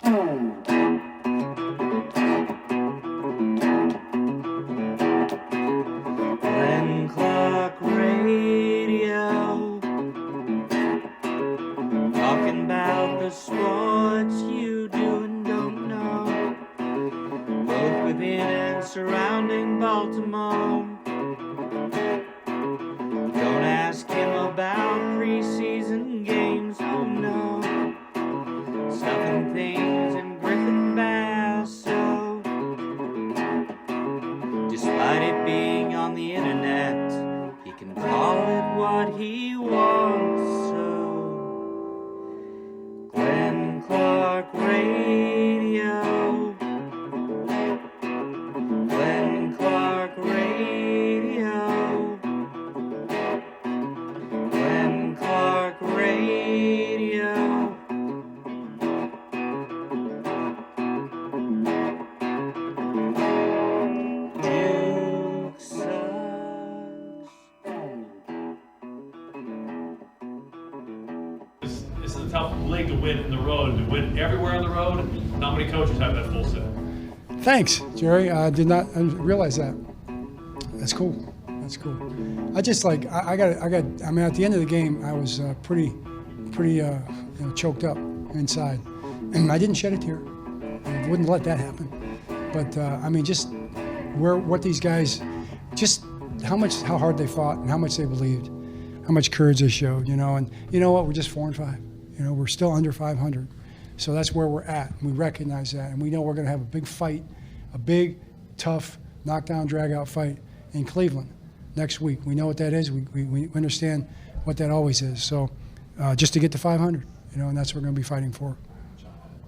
Glenn Clark Radio, talking about the sports you do and don't know, both within and surrounding Baltimore. Don't ask him about preseason games, oh no, stuffing things in Griffin Basso. Despite it being on the internet, he can call it what he wants, so Glenn Clark Radio, Glenn Clark Radio, Glenn Clark Radio. Duke sucks. This is a tough league to win in the road. To win everywhere on the road, not many coaches have that full set. Thanks, Jerry. I did not realize that. That's cool. That's cool. I just like I mean, at the end of the game, I was pretty choked up inside, and I didn't shed a tear. I wouldn't let that happen. But I mean, just what these guys, just how hard they fought and how much they believed, how much courage they showed, And you know what? We're just 4-5. We're still under 500. So that's where we're at. We recognize that, and we know we're going to have a big fight, a big, tough, knockdown, drag-out fight in Cleveland next week. We know what that is. We understand what that always is. So just to get to 500, and that's what we're going to be fighting for.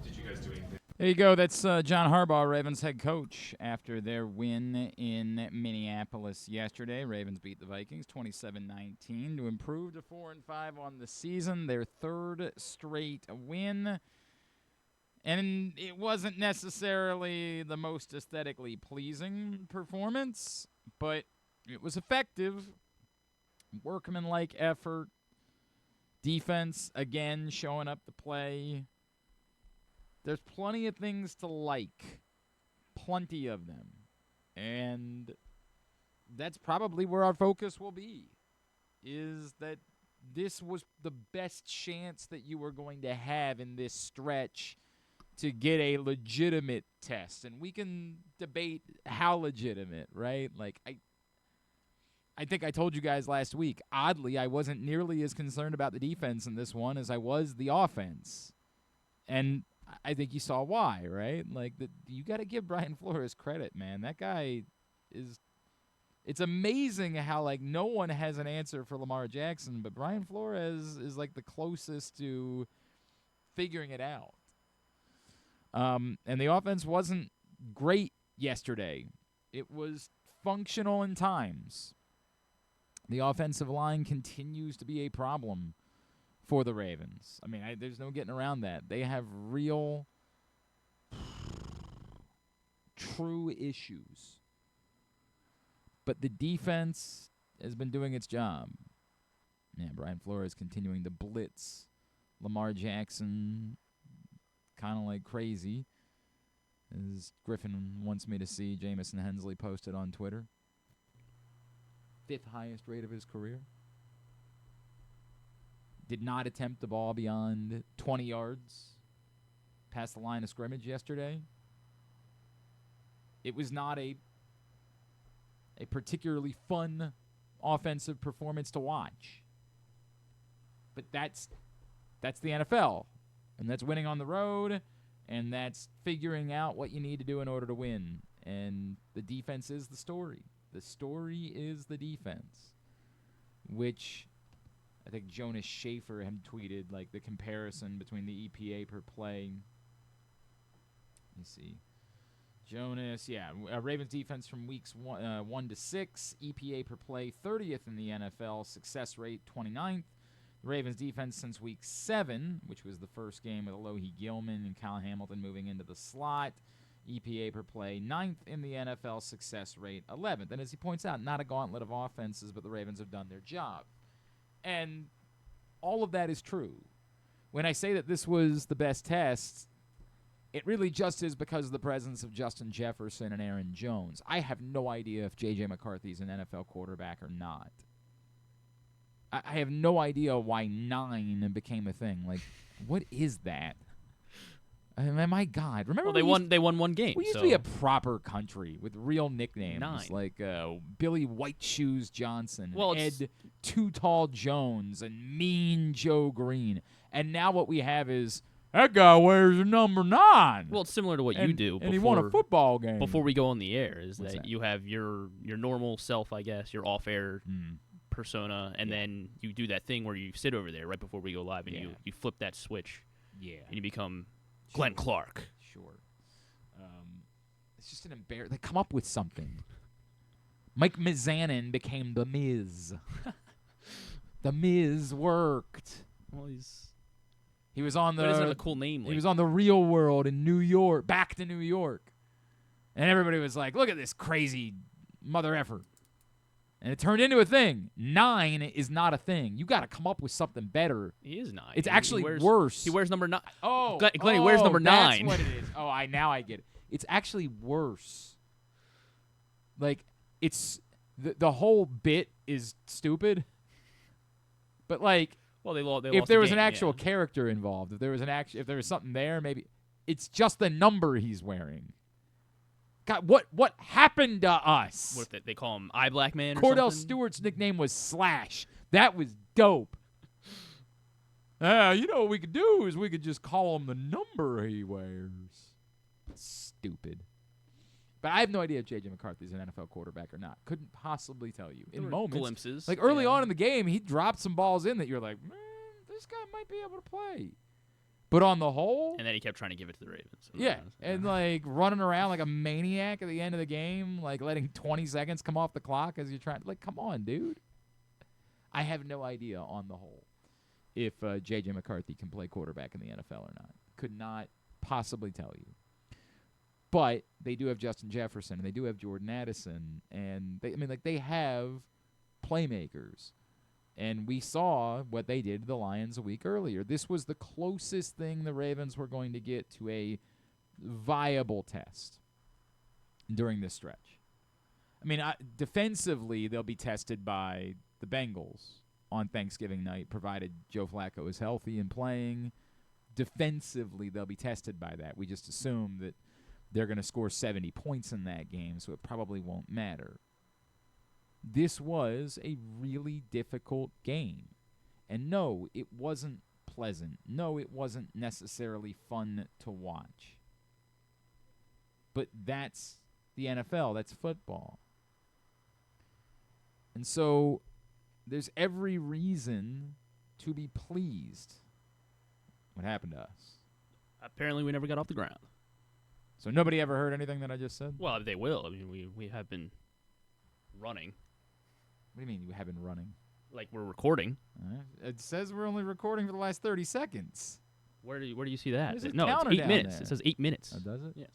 Did you guys do anything? There you go. That's John Harbaugh, Ravens head coach, after their win in Minneapolis yesterday. Ravens beat the Vikings 27-19 to improve to 4-5 on the season, their third straight win. And it wasn't necessarily the most aesthetically pleasing performance, but it was effective. Workmanlike effort. Defense, again, showing up to play. There's plenty of things to like. Plenty of them. And that's probably where our focus will be, is that this was the best chance that you were going to have in this stretch to get a legitimate test. And we can debate how legitimate, right? Like, I think I told you guys last week, oddly, I wasn't nearly as concerned about the defense in this one as I was the offense. And I think you saw why, right? Like, you got to give Brian Flores credit, man. That guy is – it's amazing how, like, no one has an answer for Lamar Jackson, but Brian Flores is, like, the closest to figuring it out. And the offense wasn't great yesterday. It was functional in times. The offensive line continues to be a problem for the Ravens. I mean, there's no getting around that. They have real, true issues. But the defense has been doing its job. Yeah, Brian Flores continuing to blitz Lamar Jackson kind of like crazy, as Griffin wants me to see. Jamison Hensley posted on Twitter. 5th highest rate of his career. Did not attempt the ball beyond 20 yards past the line of scrimmage yesterday. It was not a particularly fun offensive performance to watch. But that's the NFL. And that's winning on the road, and that's figuring out what you need to do in order to win. And the defense is the story. The story is the defense, which I think Jonas Schaefer had tweeted, like, the comparison between the EPA per play. Let me see. Jonas, Ravens defense from weeks 1 to 6, EPA per play 30th in the NFL, success rate 29th. The Ravens defense since week 7, which was the first game with Alohi Gilman and Kyle Hamilton moving into the slot, EPA per play 9th in the NFL, success rate 11th. And as he points out, not a gauntlet of offenses, but the Ravens have done their job. And all of that is true. When I say that this was the best test, it really just is because of the presence of Justin Jefferson and Aaron Jones. I have no idea if J.J. McCarthy's an NFL quarterback or not. I have no idea why 9 became a thing. Like, what is that? I mean, my God. Remember Well, they won one game. We used to be a proper country with real nicknames 9. like Billy White Shoes Johnson, Well, Ed Too Tall Jones, and Mean Joe Green. And now what we have is, that guy wears a number 9. Well, it's similar to what you do. And he won a football game. Before we go on the air, is What's that that? you have your normal self, I guess, your off-air persona, and then you do that thing where you sit over there right before we go live, and you flip that switch, and you become Glenn Clark. Sure. It's just an embarrassment. They come up with something. Mike Mizanin became The Miz. The Miz worked. Well, He was on but isn't it the a cool name? he was on The Real World in New York, back to New York. And everybody was like, look at this crazy mother effer. And it turned into a thing. 9 is not a thing. You got to come up with something better. He is 9. It's He actually wears, worse. He wears number 9. Oh, Glenn, he wears number 9. That's what it is. Oh, now I get it. It's actually worse. Like, it's the whole bit is stupid. But like, Well, they lost. if there was the an game, actual character involved, if there was something there, maybe it's just the number he's wearing. God, what happened to us? What if they call him Eye Black Man? Or Cordell something? Stewart's nickname was Slash. That was dope. You know what we could do is we could just call him the number he wears. Stupid. But I have no idea if J.J. McCarthy's an NFL quarterback or not. Couldn't possibly tell you. There In were moments, glimpses, like early yeah. on in the game, he dropped some balls in that you're like, man, this guy might be able to play. But on the whole, And then he kept trying to give it to the Ravens. yeah, and like running around like a maniac at the end of the game, like letting 20 seconds come off the clock as you're trying. Like, come on, dude. I have no idea on the whole if J.J. McCarthy can play quarterback in the NFL or not. Could not possibly tell you. But they do have Justin Jefferson, and they do have Jordan Addison, and they have playmakers. And we saw what they did to the Lions a week earlier. This was the closest thing the Ravens were going to get to a viable test during this stretch. I mean, defensively, they'll be tested by the Bengals on Thanksgiving night, provided Joe Flacco is healthy and playing. Defensively, they'll be tested by that. We just assume that they're going to score 70 points in that game, so it probably won't matter. This was a really difficult game. And no, it wasn't pleasant. No, it wasn't necessarily fun to watch. But that's the NFL. That's football. And so there's every reason to be pleased. What happened to us? Apparently, we never got off the ground. So nobody ever heard anything that I just said? Well, they will. I mean, we have been running. What do you mean you have been running? Like we're recording. It says we're only recording for the last 30 seconds. Where do you see that? There's a No, it's counter 8 down minutes. there. It says 8 minutes. Oh, does it? Yes.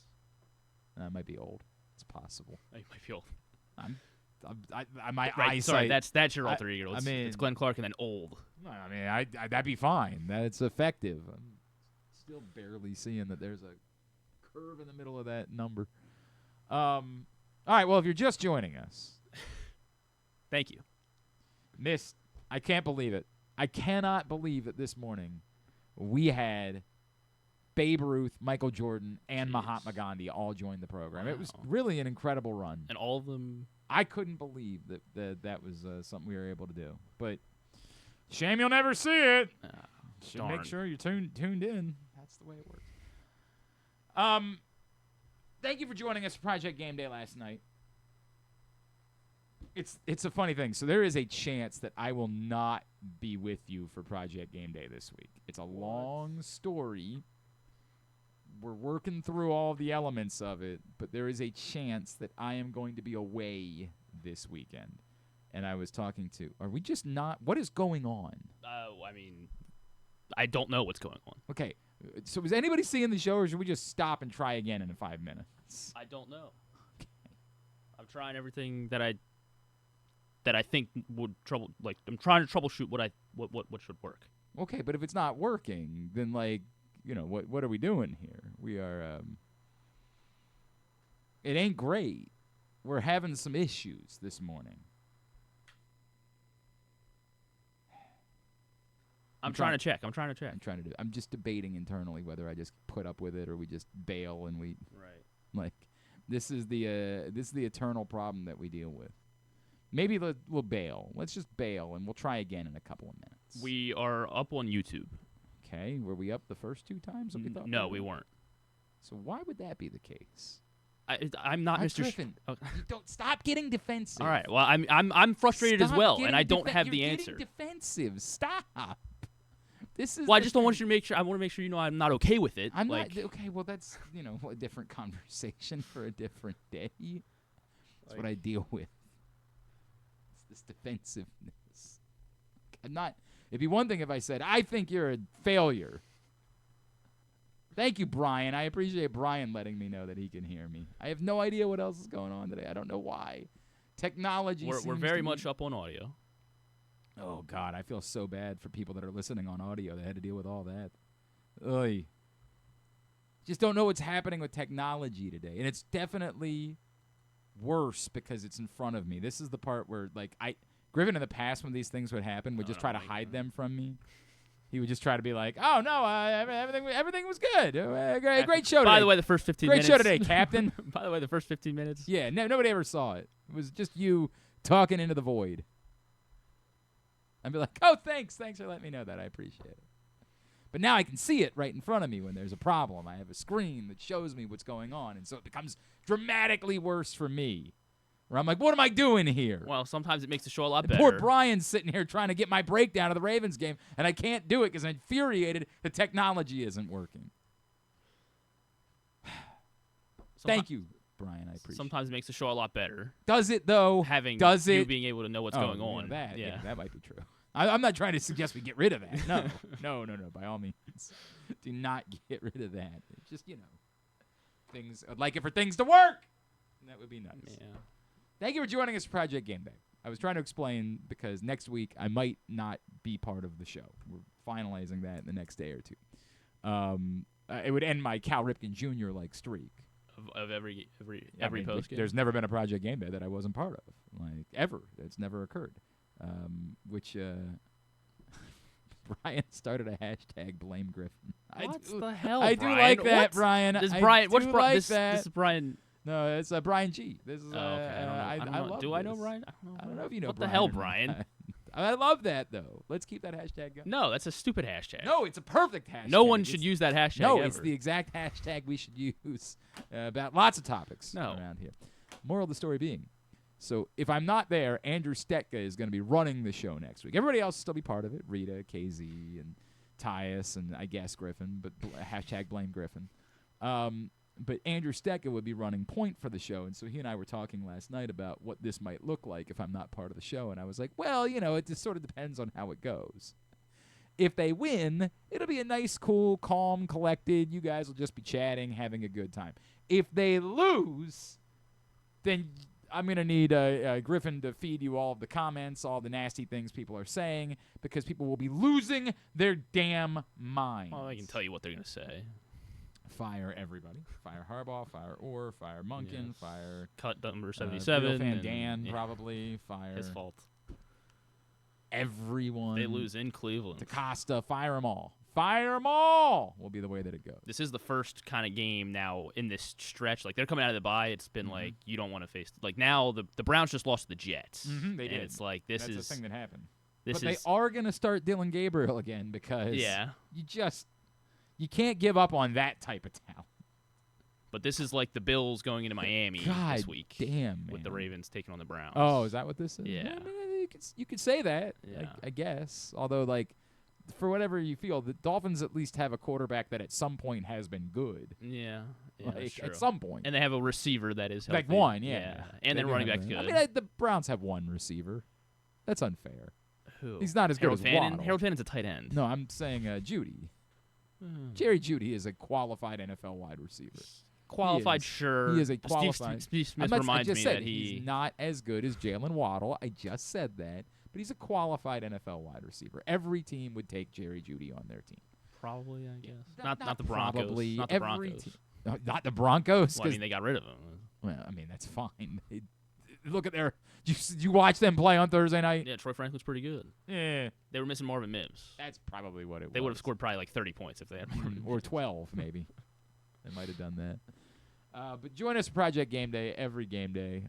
That might be old. It's possible. I might feel. My Right, eyesight. sorry, that's your alter ego. It's, I mean, it's Glenn Clark and then old. No, I mean, that'd be fine. That's effective. I'm still barely seeing that there's a curve in the middle of that number. All right, well, if you're just joining us. Thank you. I can't believe it. I cannot believe that this morning we had Babe Ruth, Michael Jordan, and Mahatma Gandhi all join the program. Wow. It was really an incredible run. And all of them. I couldn't believe that was something we were able to do. But shame you'll never see it. Should darn. make sure you're tuned in. That's the way it works. Thank you for joining us for Project Game Day last night. It's a funny thing. So there is a chance that I will not be with you for Project Game Day this week. It's a long story. We're working through all the elements of it, but there is a chance that I am going to be away this weekend. And I was talking to, are we just not, what is going on? I mean, I don't know what's going on. Okay, so is anybody seeing the show, or should we just stop and try again in 5 minutes? I don't know. Okay. I'm trying everything that I think would I'm trying to troubleshoot what should work. Okay, but if it's not working, then what are we doing here? We are. It ain't great. We're having some issues this morning. I'm trying to check. I'm just debating internally whether I just put up with it or we just bail and we. Right. Like, this is the eternal problem that we deal with. Maybe we'll bail. Let's just bail and we'll try again in a couple of minutes. We are up on YouTube. Okay, were we up the first 2 times? That we thought No, we weren't. So why would that be the case? I'm not Mr. Griffin. You don't stop getting defensive. All right. Well, I'm frustrated as well, and I don't have the answer. You're getting defensive. Stop. This is. Well, I just don't want you to make sure. I want to make sure you know I'm not okay with it. I'm not okay. Well, that's a different conversation for a different day. That's what I deal with. It's this defensiveness. I'm not. It'd be one thing if I said I think you're a failure. Thank you, Brian. I appreciate Brian letting me know that he can hear me. I have no idea what else is going on today. I don't know why. Technology. We're very much up on audio. Oh, God, I feel so bad for people that are listening on audio that had to deal with all that. Oy. Just don't know what's happening with technology today. And it's definitely worse because it's in front of me. This is the part where, Griffin in the past when these things would happen would just try to hide them from me. He would just try to be like, oh, no, everything was good. Great show today. By the way, the first 15 minutes. Great show today, Captain. By the way, the first 15 minutes. Yeah, nobody ever saw it. It was just you talking into the void. I'd be like, oh, thanks for letting me know that. I appreciate it. But now I can see it right in front of me when there's a problem. I have a screen that shows me what's going on, and so it becomes dramatically worse for me. Where I'm like, what am I doing here? Well, sometimes it makes the show a lot better. Poor Brian's sitting here trying to get my breakdown of the Ravens game, and I can't do it because I'm infuriated the technology isn't working. Thank you, Brian. I appreciate it. Sometimes it makes the show a lot better. Does it, though? Does you being able to know what's going on. Yeah, that might be true. I'm not trying to suggest we get rid of that. No. By all means, do not get rid of that. It's just things. I'd like it for things to work. That would be nice. Yeah. Thank you for joining us for Project Game Day. I was trying to explain because next week I might not be part of the show. We're finalizing that in the next day or two. It would end my Cal Ripken Jr. streak of every post game. There's never been a Project Game Day that I wasn't part of, ever. It's never occurred. Which Brian started a hashtag blame Griffin. What the hell, I Brian? do like that, what? Brian. This Brian. What's Brian? This is Brian. No, it's Brian G. This is. Okay. I don't know. love Do this. I know Brian? I don't know if you know. What Brian the hell, or not. Brian? I love that though. Let's keep that hashtag going. No, that's a stupid hashtag. No, it's a perfect hashtag. No one should use that hashtag. No, ever. it's the exact hashtag we should use about lots of topics around here. Moral of the story being, so if I'm not there, Andrew Stetka is going to be running the show next week. Everybody else will still be part of it. Rita, KZ, and Tyus, and I guess Griffin, but hashtag blame Griffin. But Andrew Stetka would be running point for the show, and so he and I were talking last night about what this might look like if I'm not part of the show, and I was like, well, it just sort of depends on how it goes. If they win, it'll be a nice, cool, calm, collected, you guys will just be chatting, having a good time. If they lose, then I'm going to need Griffin to feed you all of the comments, all the nasty things people are saying, because people will be losing their damn minds. Well, I can tell you what they're going to say. Fire everybody. Fire Harbaugh, fire Orr, fire Munkin, fire... Cut number 77. Fan Dan, probably. Fire... His fault. Everyone. They lose in Cleveland. DaCosta, fire them all. Fire them all will be the way that it goes. This is the first kind of game now in this stretch. They're coming out of the bye. It's been you don't want to face... now the Browns just lost to the Jets. They did. It's That's the thing that happened. But they are going to start Dylan Gabriel again because you can't give up on that type of talent. But this is like the Bills going into Miami this week. Damn, man. With the Ravens taking on the Browns. Oh, is that what this is? Yeah. I mean, you could say that, I guess. Although, for whatever you feel, the Dolphins at least have a quarterback that at some point has been good. Yeah. That's true. At some point. And they have a receiver that is healthy. One, yeah. And then running back's good. I mean, the Browns have one receiver. That's unfair. Who? He's not as good as Waddle. Harold Fannon's a tight end. No, I'm saying Judy. Jerry Judy is a qualified NFL wide receiver. Qualified, sure. He is a qualified. Steve Smith reminds me that he's not as good as Jalen Waddle. I just said that. But he's a qualified NFL wide receiver. Every team would take Jerry Judy on their team. Probably, I guess. Not Not the Broncos. probably. Not the Broncos. Not the Broncos. Well, I mean, they got rid of him. Well, I mean, that's fine. Look at their. You watch them play on Thursday night? Yeah, Troy Franklin's pretty good. Yeah. They were missing Marvin Mims. That's probably what it was. They would have scored probably like 30 points if they had Marvin or 12, maybe. They might have done that. But join us for Project Game Day every game day.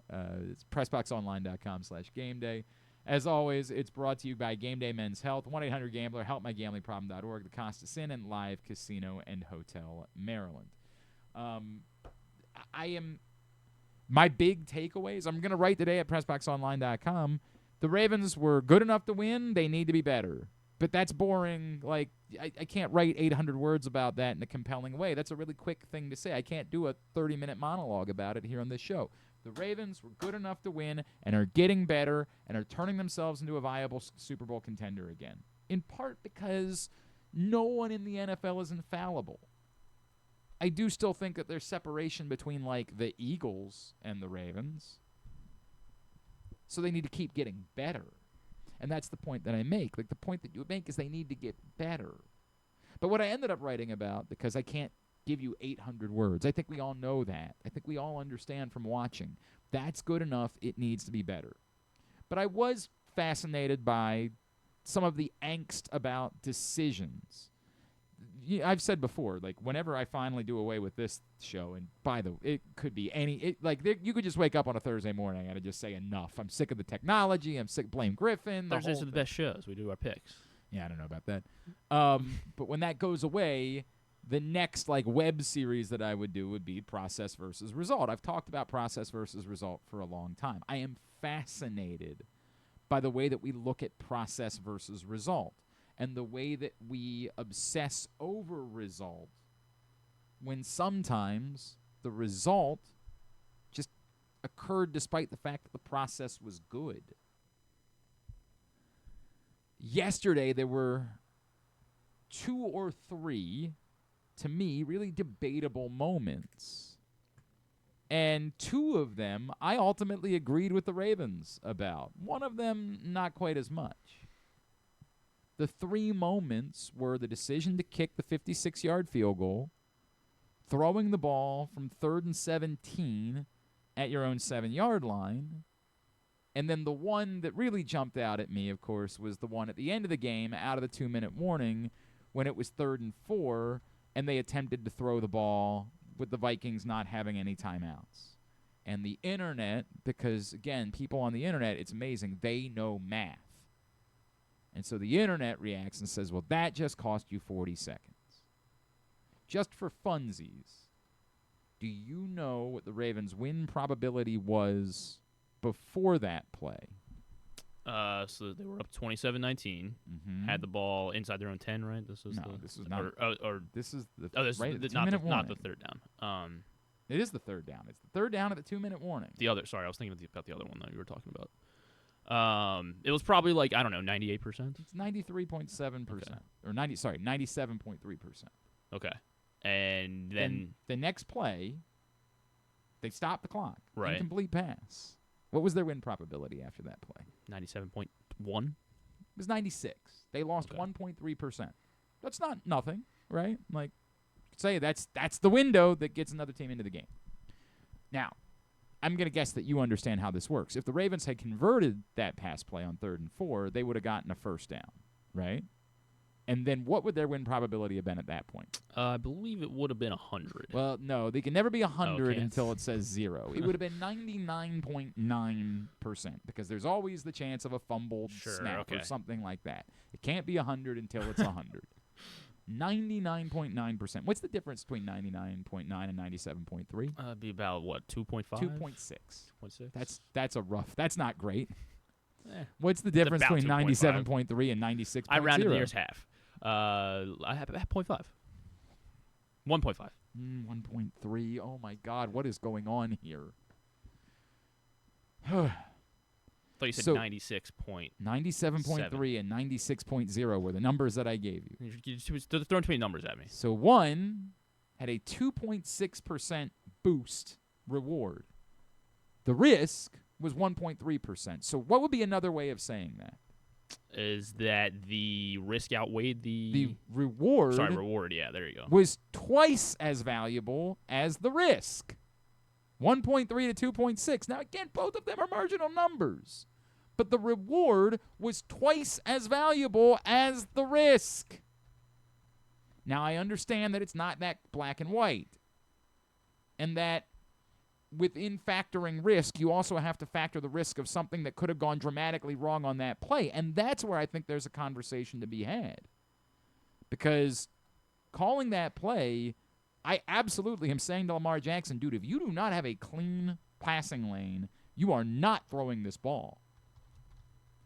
It's PressBoxOnline.com/gameday. As always, it's brought to you by Game Day Men's Health, 1-800-GAMBLER, helpmygamblingproblem.org, the Costa Sin, and Live Casino and Hotel Maryland. My big takeaways, I'm going to write today at PressBoxOnline.com. The Ravens were good enough to win. They need to be better. But that's boring. Like, I can't write 800 words about that in a compelling way. That's a really quick thing to say. I can't do a 30-minute monologue about it here on this show. The Ravens were good enough to win and are getting better and are turning themselves into a viable Super Bowl contender again, in part because no one in the NFL is infallible. I do still think that there's separation between, like, the Eagles and the Ravens, so they need to keep getting better. And that's the point that I make. Like, the point that you make is they need to get better. But what I ended up writing about, because I can't give you 800 words, I think we all know that. I think we all understand from watching. That's good enough. It needs to be better. But I was fascinated by some of the angst about decisions. I've said before, like, whenever I finally do away with this show, and it could be you could just wake up on a Thursday morning and just say enough. I'm sick of the technology. I'm sick of Blame Griffin. Thursdays are the best shows. We do our picks. Yeah, I don't know about that. But when that goes away, the next, like, web series that I would do would be process versus result. I've talked about process versus result for a long time. I am fascinated by the way that we look at process versus result, and the way that we obsess over result when sometimes the result just occurred despite the fact that the process was good. Yesterday, there were 2 or 3, to me, really debatable moments. And 2 of them I ultimately agreed with the Ravens about. One of them, not quite as much. The 3 moments were the decision to kick the 56-yard field goal, throwing the ball from 3rd and 17 at your own 7-yard line, and then the one that really jumped out at me, of course, was the one at the end of the game out of the 2-minute warning when it was 3rd and 4, and they attempted to throw the ball with the Vikings not having any timeouts. And the internet, because, again, people on the internet, it's amazing, they know math. And so the internet reacts and says, well, that just cost you 40 seconds. Just for funsies, do you know what the Ravens' win probability was before that play? So they were up 27-19. Had the ball inside their own 10, right? This is not. This is the not the third down. It is the third down. It's the third down at the 2-minute warning. I was thinking about the other one that you were talking about. It was probably like, I don't know, 98%. It's 93.7%, or 97.3%. Okay, and then the next play, they stopped the clock. Right. Incomplete pass. What was their win probability after that play? 97.1. It was 96. They lost 1.3%. That's not nothing, right? Like, say that's the window that gets another team into the game. Now, I'm going to guess that you understand how this works. If the Ravens had converted that pass play on 3rd and 4, they would have gotten a first down, right? And then what would their win probability have been at that point? I believe it would have been 100. Well, no, they can never be 100 until it says 0. It would have been 99.9% because there's always the chance of a fumbled snap or something like that. It can't be 100 until it's 100. 99.9%. What's the difference between 99.9 and 97.3? It'd be about, what, 2.5? 2.6. 2.6? That's a rough. That's not great. What's the difference between 97.3 and 96.0? I rounded the nearest half. I have 0.5. 1.5. 1.3. Oh, my God. What is going on here? I thought you said 96.7. 97.3 and 96.0 were the numbers that I gave you. You're throwing too many numbers at me. So one had a 2.6% boost reward. The risk was 1.3%. So what would be another way of saying that? is that the risk outweighed The reward reward. Yeah, there you go. was twice as valuable as the risk. 1.3 to 2.6. Now, again, both of them are marginal numbers. But the reward was twice as valuable as the risk. Now, I understand that it's not that black and white. And that within factoring risk, you also have to factor the risk of something that could have gone dramatically wrong on that play. And that's where I think there's a conversation to be had. Because calling that play, I absolutely am saying to Lamar Jackson, dude, if you do not have a clean passing lane, you are not throwing this ball.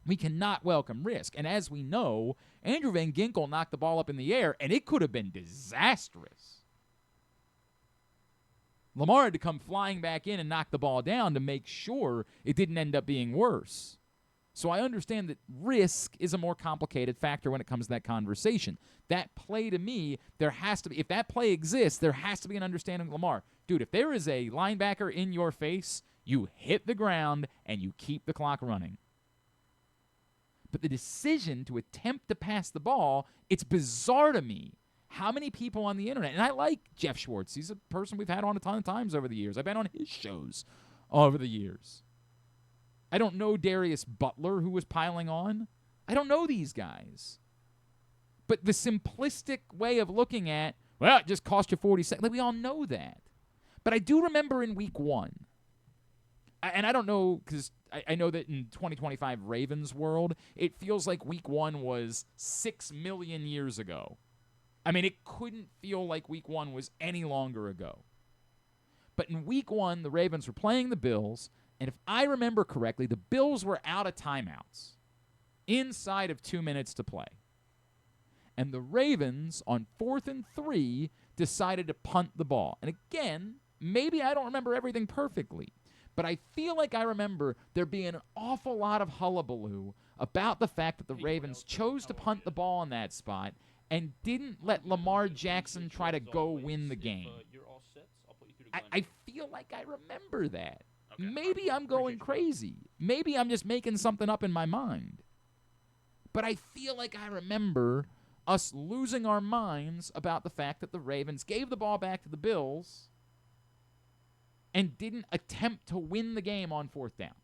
We cannot welcome risk. And as we know, Andrew Van Ginkel knocked the ball up in the air, and it could have been disastrous. Lamar had to come flying back in and knock the ball down to make sure it didn't end up being worse. So I understand that risk is a more complicated factor when it comes to that conversation. That play, to me, there has to be, if that play exists, there has to be an understanding of Lamar. Dude, if there is a linebacker in your face, you hit the ground and you keep the clock running. But the decision to attempt to pass the ball, it's bizarre to me how many people on the internet, and I like Jeff Schwartz. He's a person we've had on a ton of times over the years. I've been on his shows over the years. I don't know Darius Butler, who was piling on. I don't know these guys. But the simplistic way of looking at, well, it just cost you 40 seconds. Like, we all know that. But I do remember in week 1, and I don't know, because I know that in 2025 Ravens world, it feels like week 1 was 6 million years ago. I mean, it couldn't feel like week 1 was any longer ago. But in week 1, the Ravens were playing the Bills, and if I remember correctly, the Bills were out of timeouts inside of 2 minutes to play. And the Ravens, on 4th and 3, decided to punt the ball. And again, maybe I don't remember everything perfectly, but I feel like I remember there being an awful lot of hullabaloo about the fact that the Ravens chose to punt the ball in that spot and didn't let Lamar Jackson try to go win the game. I feel like I remember that. Okay. Maybe I'm going crazy. Maybe I'm just making something up in my mind. But I feel like I remember us losing our minds about the fact that the Ravens gave the ball back to the Bills and didn't attempt to win the game on 4th down.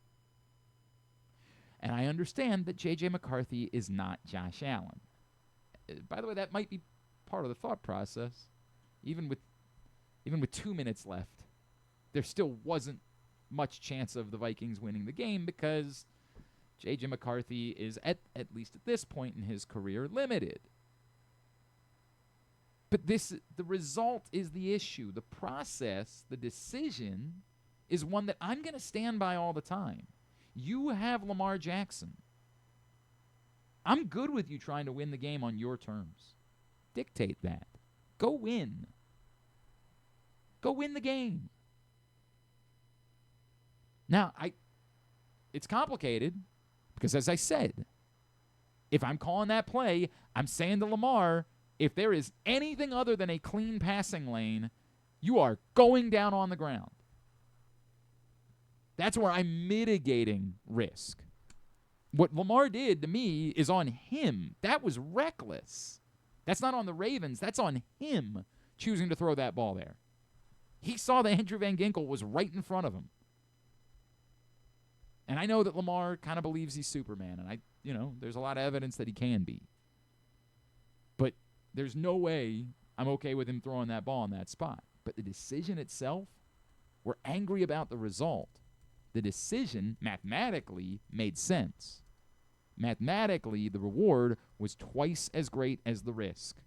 And I understand that J.J. McCarthy is not Josh Allen. By the way, that might be part of the thought process. Even with 2 minutes left, there still wasn't much chance of the Vikings winning the game because J.J. McCarthy is, at least at this point in his career, limited. But the result is the issue. The process, the decision, is one that I'm going to stand by all the time. You have Lamar Jackson. I'm good with you trying to win the game on your terms. Dictate that. Go win. Go win the game. Now, it's complicated because, as I said, if I'm calling that play, I'm saying to Lamar, if there is anything other than a clean passing lane, you are going down on the ground. That's where I'm mitigating risk. What Lamar did to me is on him. That was reckless. That's not on the Ravens. That's on him choosing to throw that ball there. He saw that Andrew Van Ginkel was right in front of him. And I know that Lamar kind of believes he's Superman, and there's a lot of evidence that he can be. But there's no way I'm okay with him throwing that ball in that spot. But the decision itself, we're angry about the result. The decision mathematically made sense. Mathematically, the reward was twice as great as the risk.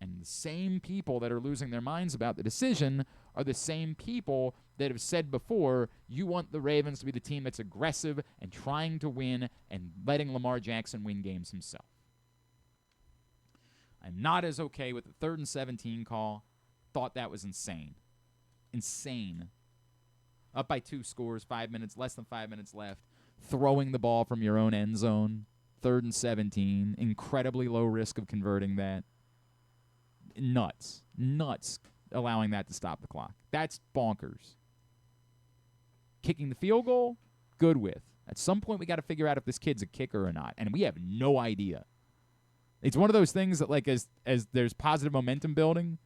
And the same people that are losing their minds about the decision are the same people that have said before, you want the Ravens to be the team that's aggressive and trying to win and letting Lamar Jackson win games himself. I'm not as okay with the 3rd and 17 call. Thought that was insane. Insane. Up by 2 scores, less than 5 minutes left. Throwing the ball from your own end zone. 3rd and 17. Incredibly low risk of converting that. Nuts allowing that to stop the clock. That's bonkers. Kicking the field goal, good with. At some point, we got to figure out if this kid's a kicker or not, and we have no idea. It's one of those things that, like, as there's positive momentum building,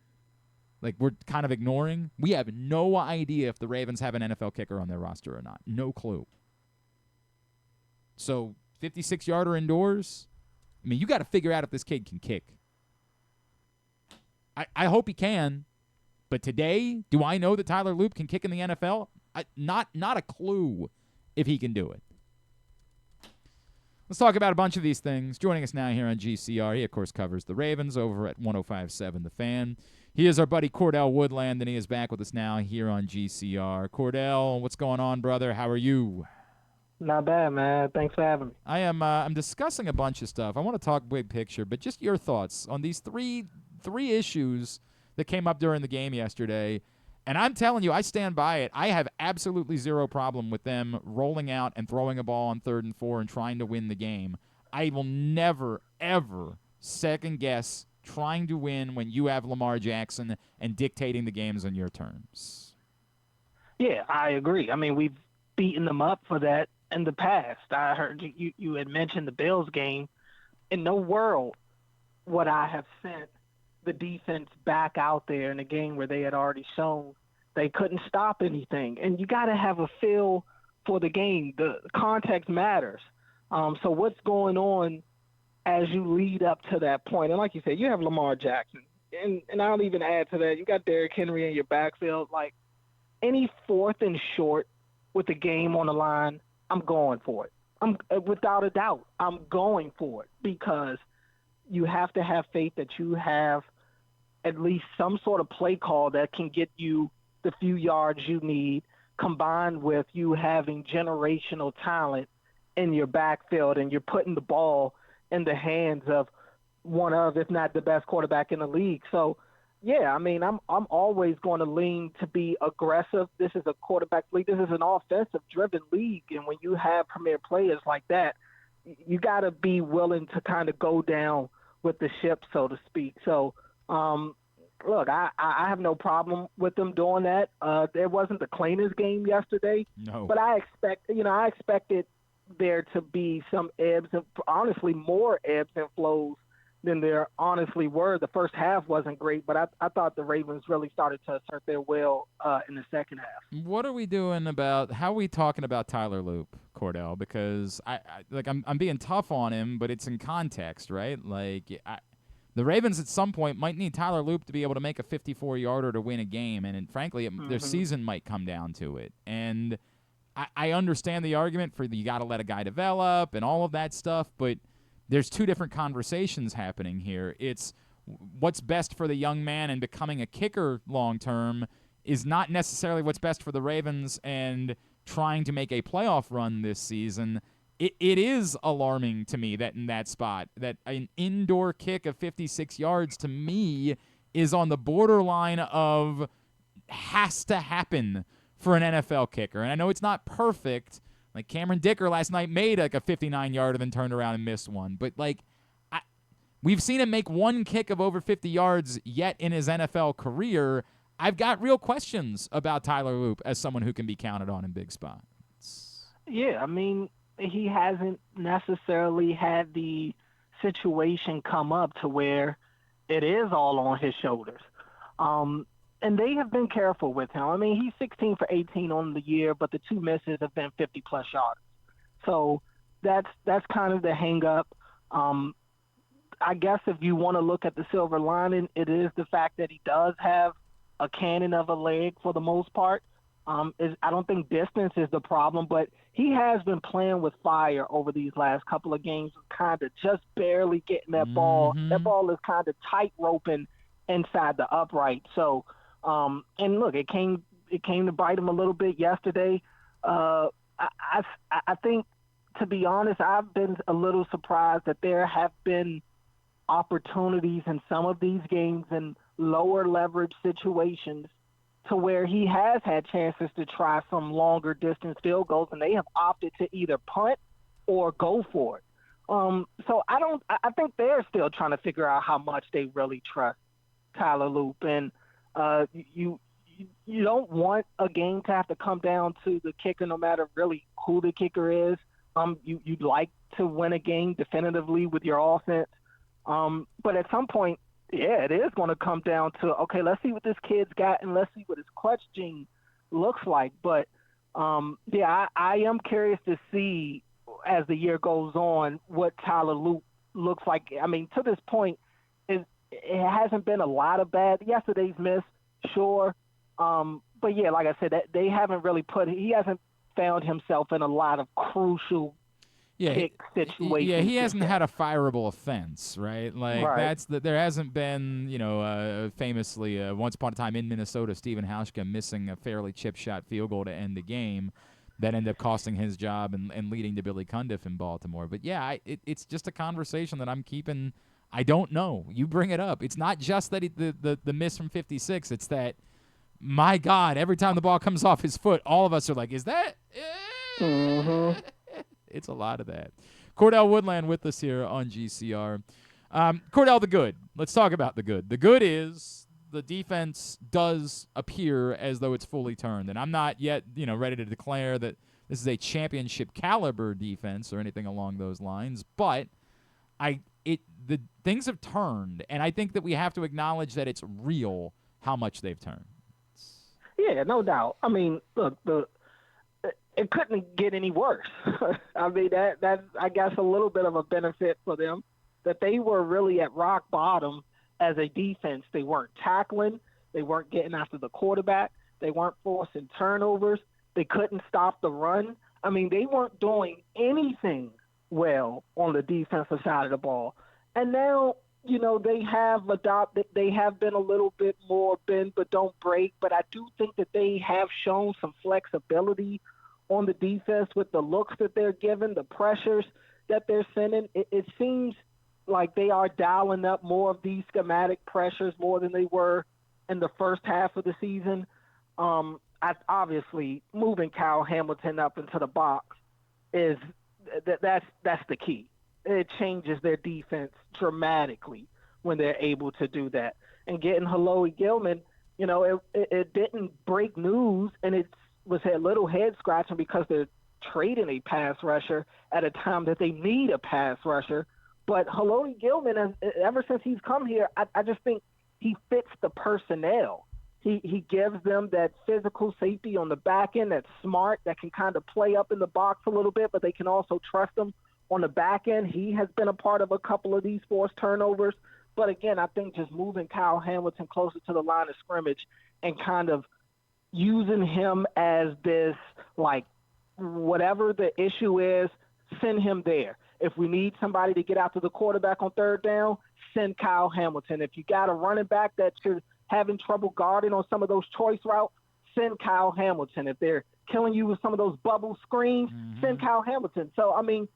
like, we're kind of ignoring. We have no idea if the Ravens have an NFL kicker on their roster or not. No clue. So, 56-yarder indoors, I mean, you got to figure out if this kid can kick. I hope he can, but today, do I know that Tyler Loop can kick in the NFL? Not a clue if he can do it. Let's talk about a bunch of these things. Joining us now here on GCR, he, of course, covers the Ravens over at 105.7 The Fan. He is our buddy Cordell Woodland, and he is back with us now here on GCR. Cordell, what's going on, brother? How are you? Not bad, man. Thanks for having me. I'm discussing a bunch of stuff. I want to talk big picture, but just your thoughts on these three issues that came up during the game yesterday. And I'm telling you, I stand by it. I have absolutely zero problem with them rolling out and throwing a ball on 3rd and 4 and trying to win the game. I will never, ever second-guess trying to win when you have Lamar Jackson and dictating the games on your terms. Yeah, I agree. I mean, we've beaten them up for that in the past. I heard you had mentioned the Bills game. In no world would I have sent the defense back out there in a game where they had already shown they couldn't stop anything. And you got to have a feel for the game. The context matters. So what's going on as you lead up to that point? And like you said, you have Lamar Jackson. And I'll even add to that, you got Derrick Henry in your backfield. Like, any 4th and short with the game on the line, I'm going for it. Without a doubt, I'm going for it because you have to have faith that you have at least some sort of play call that can get you the few yards you need, combined with you having generational talent in your backfield, and you're putting the ball in the hands of one of, if not the best quarterback in the league. So, yeah, I mean, I'm always going to lean to be aggressive. This is a quarterback league. This is an offensive-driven league, and when you have premier players like that, you got to be willing to kind of go down with the ship, so to speak. So, look, I have no problem with them doing that. There wasn't the cleanest game yesterday, No. but I expected there to be some ebbs and honestly more ebbs and flows than there honestly were. The first half wasn't great, but I thought the Ravens really started to assert their will in the second half. What are we doing about how are we talking about Tyler Loop, Cordell? Because I'm being tough on him, but it's in context, right? Like the Ravens at some point might need Tyler Loop to be able to make a 54-yarder to win a game, and frankly, their season might come down to it. And I understand the argument for you got to let a guy develop and all of that stuff, but there's two different conversations happening here. It's what's best for the young man and becoming a kicker long-term is not necessarily what's best for the Ravens and trying to make a playoff run this season. It is alarming to me that in that spot, that an indoor kick of 56 yards to me is on the borderline of has to happen for an NFL kicker. And I know it's not perfect. Like Cameron Dicker last night made like a 59-yarder, then turned around and missed one. But like, we've seen him make one kick of over 50 yards yet in his NFL career. I've got real questions about Tyler Loop as someone who can be counted on in big spots. Yeah, I mean, he hasn't necessarily had the situation come up to where it is all on his shoulders. And they have been careful with him. I mean, he's 16 for 18 on the year, but the two misses have been 50-plus yards. So that's kind of the hang-up. I guess if you want to look at the silver lining, it is the fact that he does have a cannon of a leg for the most part. I don't think distance is the problem, but he has been playing with fire over these last couple of games, kind of just barely getting that ball. That ball is kind of tight roping inside the upright. So, and look, it came to bite him a little bit yesterday. I think, to be honest, I've been a little surprised that there have been opportunities in some of these games in lower leverage situations to where he has had chances to try some longer distance field goals, and they have opted to either punt or go for it. So I think they're still trying to figure out how much they really trust Tyler Loop. And you don't want a game to have to come down to the kicker, no matter really who the kicker is. You'd like to win a game definitively with your offense. But at some point, yeah, it is going to come down to, okay, let's see what this kid's got and let's see what his clutch gene looks like. But, I am curious to see as the year goes on what Tyler Luke looks like. I mean, to this point, it hasn't been a lot of bad. Yesterday's miss, sure. But, yeah, like I said, they haven't really he hasn't found himself in a lot of crucial kick situations. Yeah, he hasn't had a fireable offense, right? Like right. There hasn't been, famously once upon a time in Minnesota, Stephen Hauschka missing a fairly chip shot field goal to end the game that ended up costing his job and leading to Billy Cundiff in Baltimore. But yeah, it's just a conversation that I'm keeping. I don't know. You bring it up. It's not just that the miss from 56. It's that, my God, every time the ball comes off his foot, all of us are like, is that? Mm-hmm. It's a lot of that. Cordell Woodland with us here on GCR. Cordell, the good. Let's talk about the good. The good is the defense does appear as though it's fully turned. And I'm not yet, ready to declare that this is a championship caliber defense or anything along those lines. But the things have turned, and I think that we have to acknowledge that it's real how much they've turned. Yeah, no doubt. I mean, look, it couldn't get any worse. I mean, that's, I guess, a little bit of a benefit for them, that they were really at rock bottom as a defense. They weren't tackling. They weren't getting after the quarterback. They weren't forcing turnovers. They couldn't stop the run. I mean, they weren't doing anything well on the defensive side of the ball. And now, they have been a little bit more bend but don't break, but I do think that they have shown some flexibility on the defense with the looks that they're given, the pressures that they're sending. It seems like they are dialing up more of these schematic pressures more than they were in the first half of the season. Obviously, moving Kyle Hamilton up into the box that's the key. It changes their defense dramatically when they're able to do that. And getting Haloe Gilman, it didn't break news, and it was a little head scratching because they're trading a pass rusher at a time that they need a pass rusher. But Haloe Gilman, ever since he's come here, I just think he fits the personnel. He gives them that physical safety on the back end that's smart, that can kind of play up in the box a little bit, but they can also trust him on the back end. He has been a part of a couple of these forced turnovers. But again, I think just moving Kyle Hamilton closer to the line of scrimmage and kind of using him as this, like, whatever the issue is, send him there. If we need somebody to get after the quarterback on third down, send Kyle Hamilton. If you got a running back that you're having trouble guarding on some of those choice routes, send Kyle Hamilton. If they're killing you with some of those bubble screens, send Kyle Hamilton. So, I mean,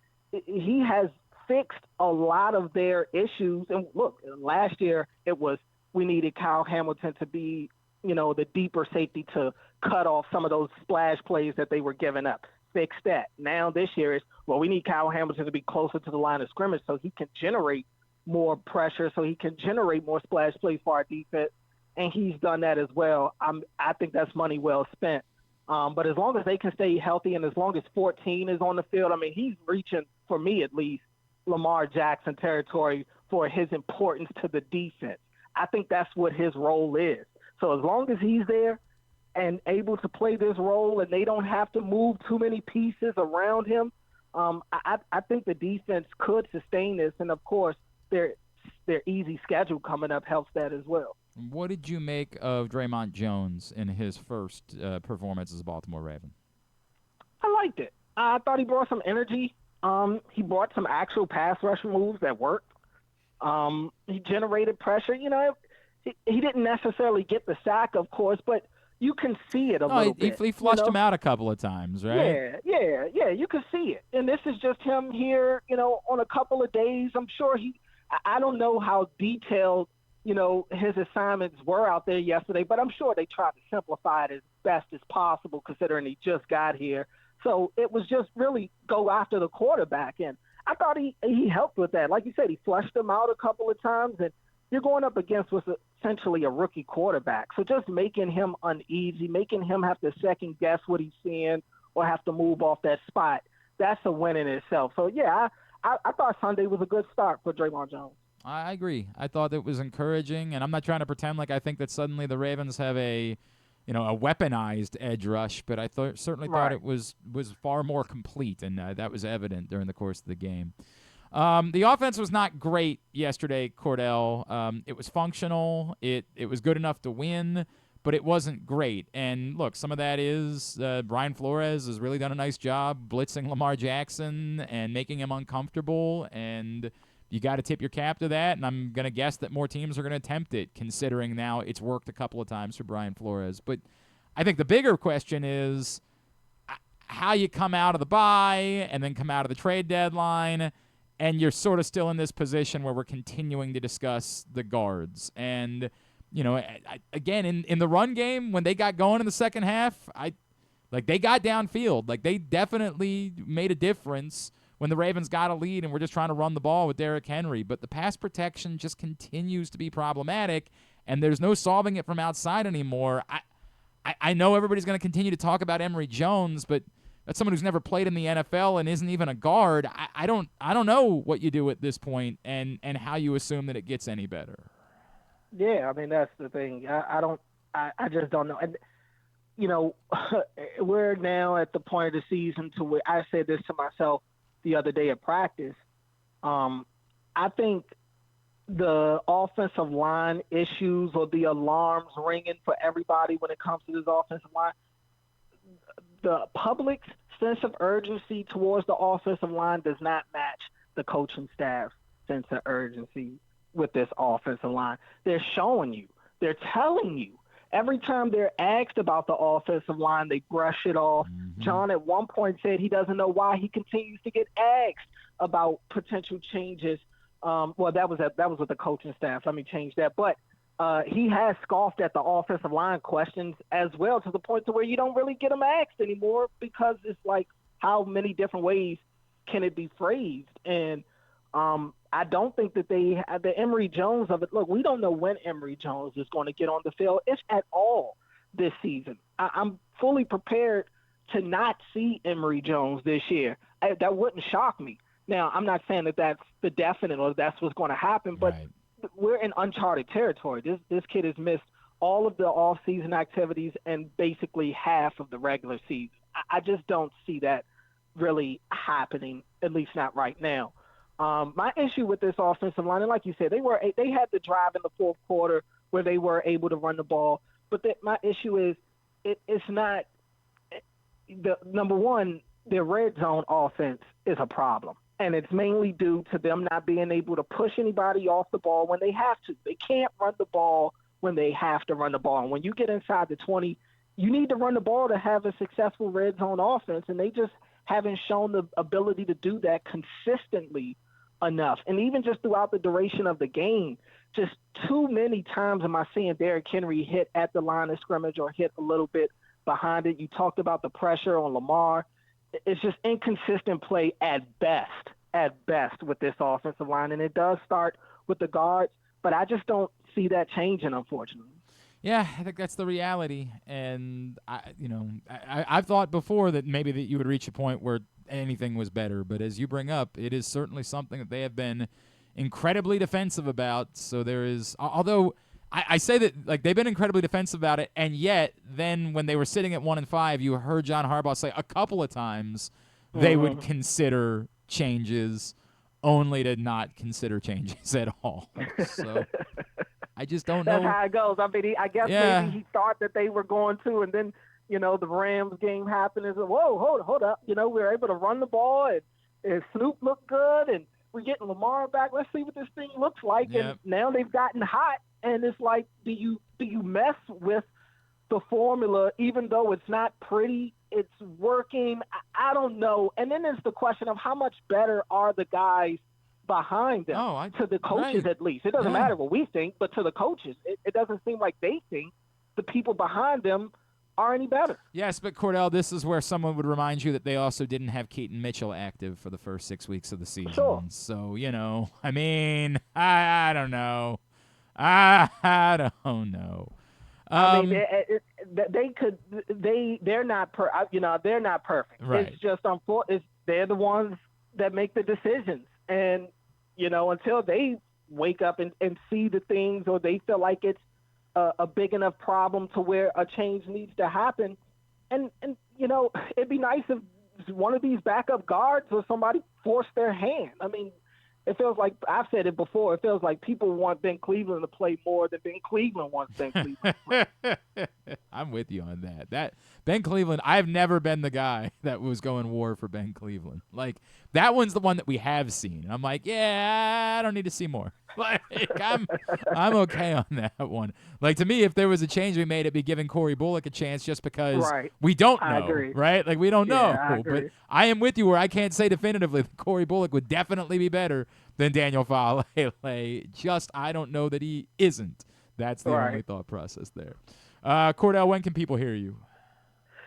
he has fixed a lot of their issues. And look, last year it was we needed Kyle Hamilton to be, the deeper safety to cut off some of those splash plays that they were giving up. Fix that. Now this year is, we need Kyle Hamilton to be closer to the line of scrimmage so he can generate more pressure, so he can generate more splash plays for our defense. And he's done that as well. I think that's money well spent. But as long as they can stay healthy and as long as 14 is on the field, I mean, he's reaching, for me at least, Lamar Jackson territory for his importance to the defense. I think that's what his role is. So as long as he's there and able to play this role and they don't have to move too many pieces around him, I think the defense could sustain this. And, of course, their easy schedule coming up helps that as well. What did you make of Draymond Jones in his first performance as a Baltimore Raven? I liked it. I thought he brought some energy. He brought some actual pass rush moves that worked. He generated pressure. He didn't necessarily get the sack, of course, but you can see it a little bit. He flushed him out a couple of times, right? Yeah, you can see it. And this is just him here, on a couple of days. I'm sure I don't know how detailed, his assignments were out there yesterday, but I'm sure they tried to simplify it as best as possible considering he just got here. So it was just really go after the quarterback. And I thought he helped with that. Like you said, he flushed him out a couple of times, and you're going up against what's essentially a rookie quarterback. So just making him uneasy, making him have to second guess what he's seeing or have to move off that spot, that's a win in itself. So, yeah, I thought Sunday was a good start for Draymond Jones. I agree. I thought it was encouraging, and I'm not trying to pretend like I think that suddenly the Ravens have a weaponized edge rush, but I certainly thought it was far more complete, and that was evident during the course of the game. The offense was not great yesterday, Cordell. It was functional. It was good enough to win, but it wasn't great. And look, some of that is Brian Flores has really done a nice job blitzing Lamar Jackson and making him uncomfortable, and you got to tip your cap to that, and I'm going to guess that more teams are going to attempt it, considering now it's worked a couple of times for Brian Flores. But I think the bigger question is how you come out of the bye and then come out of the trade deadline, and you're sort of still in this position where we're continuing to discuss the guards. And, again, in the run game, when they got going in the second half, they got downfield. Like, they definitely made a difference when the Ravens got a lead and we're just trying to run the ball with Derrick Henry. But the pass protection just continues to be problematic, and there's no solving it from outside anymore. I know everybody's going to continue to talk about Emory Jones, but that's someone who's never played in the NFL and isn't even a guard. I don't know what you do at this point and how you assume that it gets any better. Yeah, I mean, that's the thing. I just don't know. And, we're now at the point of the season to where I said this to myself the other day at practice. I think the offensive line issues or the alarms ringing for everybody when it comes to this offensive line, the public's sense of urgency towards the offensive line does not match the coaching staff's sense of urgency with this offensive line. They're showing you. They're telling you. Every time they're asked about the offensive line, they brush it off. Mm-hmm. John at one point said he doesn't know why he continues to get asked about potential changes. That was with the coaching staff. Let me change that. But he has scoffed at the offensive line questions as well, to the point to where you don't really get them asked anymore, because it's like, how many different ways can it be phrased? And I don't think that the Emory Jones of it. Look, we don't know when Emory Jones is going to get on the field, if at all, this season. I'm fully prepared to not see Emory Jones this year. That wouldn't shock me. Now, I'm not saying that that's the definite or that's what's going to happen, but we're in uncharted territory. This kid has missed all of the off-season activities and basically half of the regular season. I just don't see that really happening, at least not right now. My issue with this offensive line, and like you said, they had the drive in the fourth quarter where they were able to run the ball. But my issue is it's not the number one. Their red zone offense is a problem, and it's mainly due to them not being able to push anybody off the ball when they have to. They can't run the ball when they have to run the ball. And when you get inside the 20, you need to run the ball to have a successful red zone offense, and they just haven't shown the ability to do that consistently enough. And even just throughout the duration of the game, just too many times am I seeing Derrick Henry hit at the line of scrimmage or hit a little bit behind it. You talked about the pressure on Lamar. It's just inconsistent play at best with this offensive line. And it does start with the guards, but I just don't see that changing, unfortunately. Yeah, I think that's the reality. And I've thought before that maybe that you would reach a point where anything was better, but as you bring up, it is certainly something that they have been incredibly defensive about. So there is, although I say that, like, they've been incredibly defensive about it, and yet then when they were sitting at 1-5, you heard John Harbaugh say a couple of times they would consider changes, only to not consider changes at all. So I just don't know. That's how it goes. I mean, I guess maybe he thought that they were going to, and then the Rams game happened and said, whoa, hold up. We were able to run the ball, and Snoop looked good, and we're getting Lamar back. Let's see what this thing looks like. Yep. And now they've gotten hot, and it's like, do you mess with the formula even though it's not pretty? It's working. I don't know. And then there's the question of how much better are the guys behind them, to the coaches at least. It doesn't matter what we think, but to the coaches, it doesn't seem like they think the people behind them are any better. Yes, but Cordell, this is where someone would remind you that they also didn't have Keaton Mitchell active for the first 6 weeks of the season. Sure. So, I mean, I don't know. I don't know. I mean, they're not they're not perfect. Right. It's just unfortunate. they're the ones that make the decisions. And, until they wake up and see the things, or they feel like it's a big enough problem to where a change needs to happen. And it'd be nice if one of these backup guards or somebody forced their hand. I mean, it feels like, I've said it before, it feels like people want Ben Cleveland to play more than Ben Cleveland wants Ben Cleveland to play. I'm with you on that. That Ben Cleveland, I've never been the guy that was going war for Ben Cleveland. Like, that one's the one that we have seen. And I'm like, yeah, I don't need to see more. Like, I'm okay on that one. Like, to me, if there was a change we made, it'd be giving Corey Bullock a chance just because we don't know, I agree. right? Like, we don't know. I agree. But I am with you where I can't say definitively that Corey Bullock would definitely be better than Daniel Faalele. Just, I don't know that he isn't. That's the only thought process there. Cordell, when can people hear you?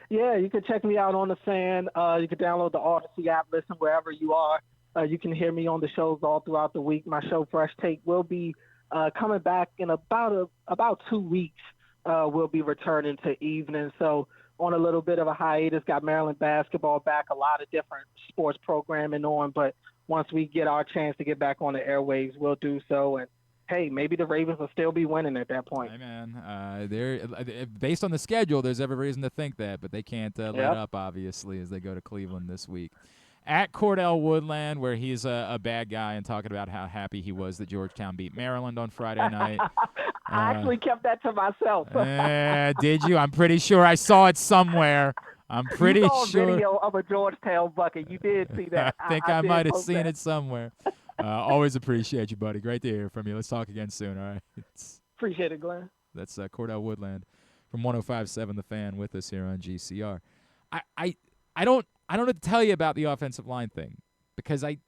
Yeah, you can check me out on The Fan. You can download the Odyssey app, listen wherever you are. You can hear me on the shows all throughout the week. My show, Fresh Take, will be coming back in about 2 weeks. We'll be returning to evening. So on a little bit of a hiatus, got Maryland basketball back, a lot of different sports programming on. But once we get our chance to get back on the airwaves, we'll do so. And hey, maybe the Ravens will still be winning at that point. Hey, man, they're based on the schedule, there's every reason to think that, but they can't let up, obviously, as they go to Cleveland this week. At Cordell Woodland, where he's a bad guy and talking about how happy he was that Georgetown beat Maryland on Friday night. I actually kept that to myself. Did you? I'm pretty sure I saw it somewhere. I'm pretty you saw sure. a video of a Georgetown bucket. You did see that. I think I might have seen it somewhere. Always appreciate you, buddy. Great to hear from you. Let's talk again soon, all right? Appreciate it, Glenn. That's Cordell Woodland from 105.7 The Fan with us here on GCR. I don't know what to tell you about the offensive line thing, because I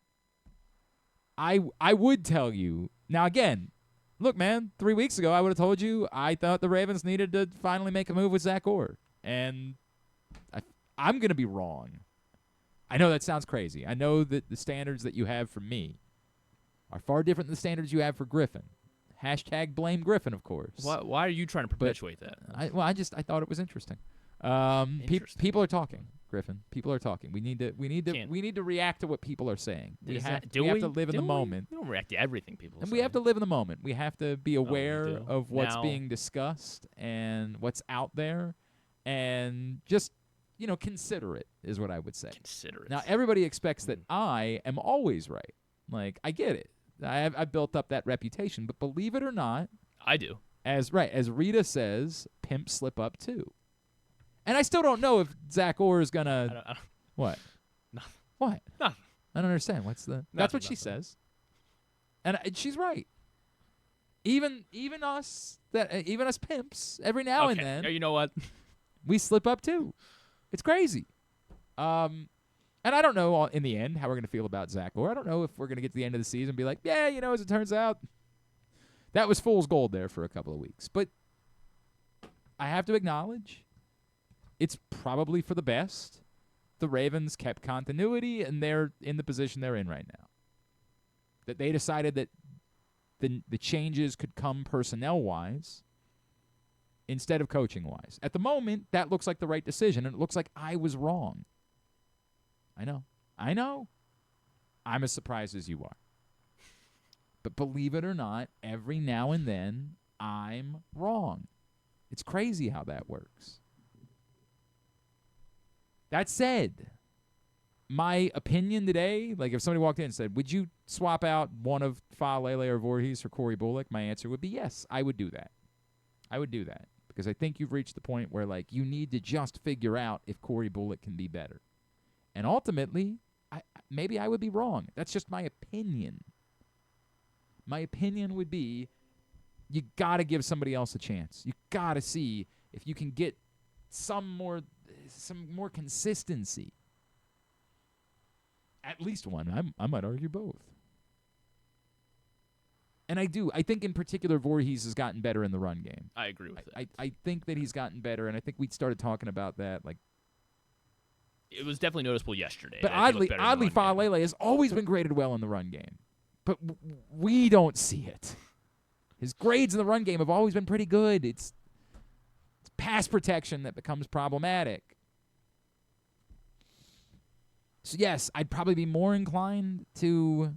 would tell you. Now, again, look, man, 3 weeks ago I would have told you I thought the Ravens needed to finally make a move with Zach Orr, and I'm going to be wrong. I know that sounds crazy. I know that the standards that you have for me are far different than the standards you have for Griffin. Hashtag blame Griffin, of course. Why are you trying to perpetuate that? I thought it was interesting. People are talking, Griffin. People are talking. We need to react to what people are saying. We have to live in the moment. We don't react to everything people say. And we have to live in the moment. We have to be aware of what's being discussed and what's out there, and just consider it is what I would say. Consider it. Now, everybody expects that I am always right. Like, I get it. I've built up that reputation, but believe it or not, I do. As Rita says, pimps slip up too. And I still don't know if Zach Orr is gonna. What? Nothing. What? Nothing. I don't understand. That's what she says. And she's right. Even us pimps, every now and then. You know what? We slip up too. It's crazy. And I don't know in the end how we're going to feel about Zach Orr. I don't know if we're going to get to the end of the season and be like, yeah, as it turns out, that was fool's gold there for a couple of weeks. But I have to acknowledge it's probably for the best. The Ravens kept continuity, and they're in the position they're in right now. That they decided that the changes could come personnel-wise instead of coaching-wise. At the moment, that looks like the right decision, and it looks like I was wrong. I know. I'm as surprised as you are. But believe it or not, every now and then, I'm wrong. It's crazy how that works. That said, my opinion today, like if somebody walked in and said, would you swap out one of Faalele or Voorhees for Corey Bullock? My answer would be yes, I would do that. Because I think you've reached the point where, like, you need to just figure out if Corey Bullock can be better. And ultimately, maybe I would be wrong. That's just my opinion. My opinion would be you got to give somebody else a chance. You got to see if you can get some more consistency. At least one. I might argue both. And I do. I think in particular Voorhees has gotten better in the run game. I agree with that. I think that he's gotten better, and I think we started talking about that like. It was definitely noticeable yesterday. But oddly, Faalele has always been graded well in the run game. But we don't see it. His grades in the run game have always been pretty good. It's pass protection that becomes problematic. So yes, I'd probably be more inclined to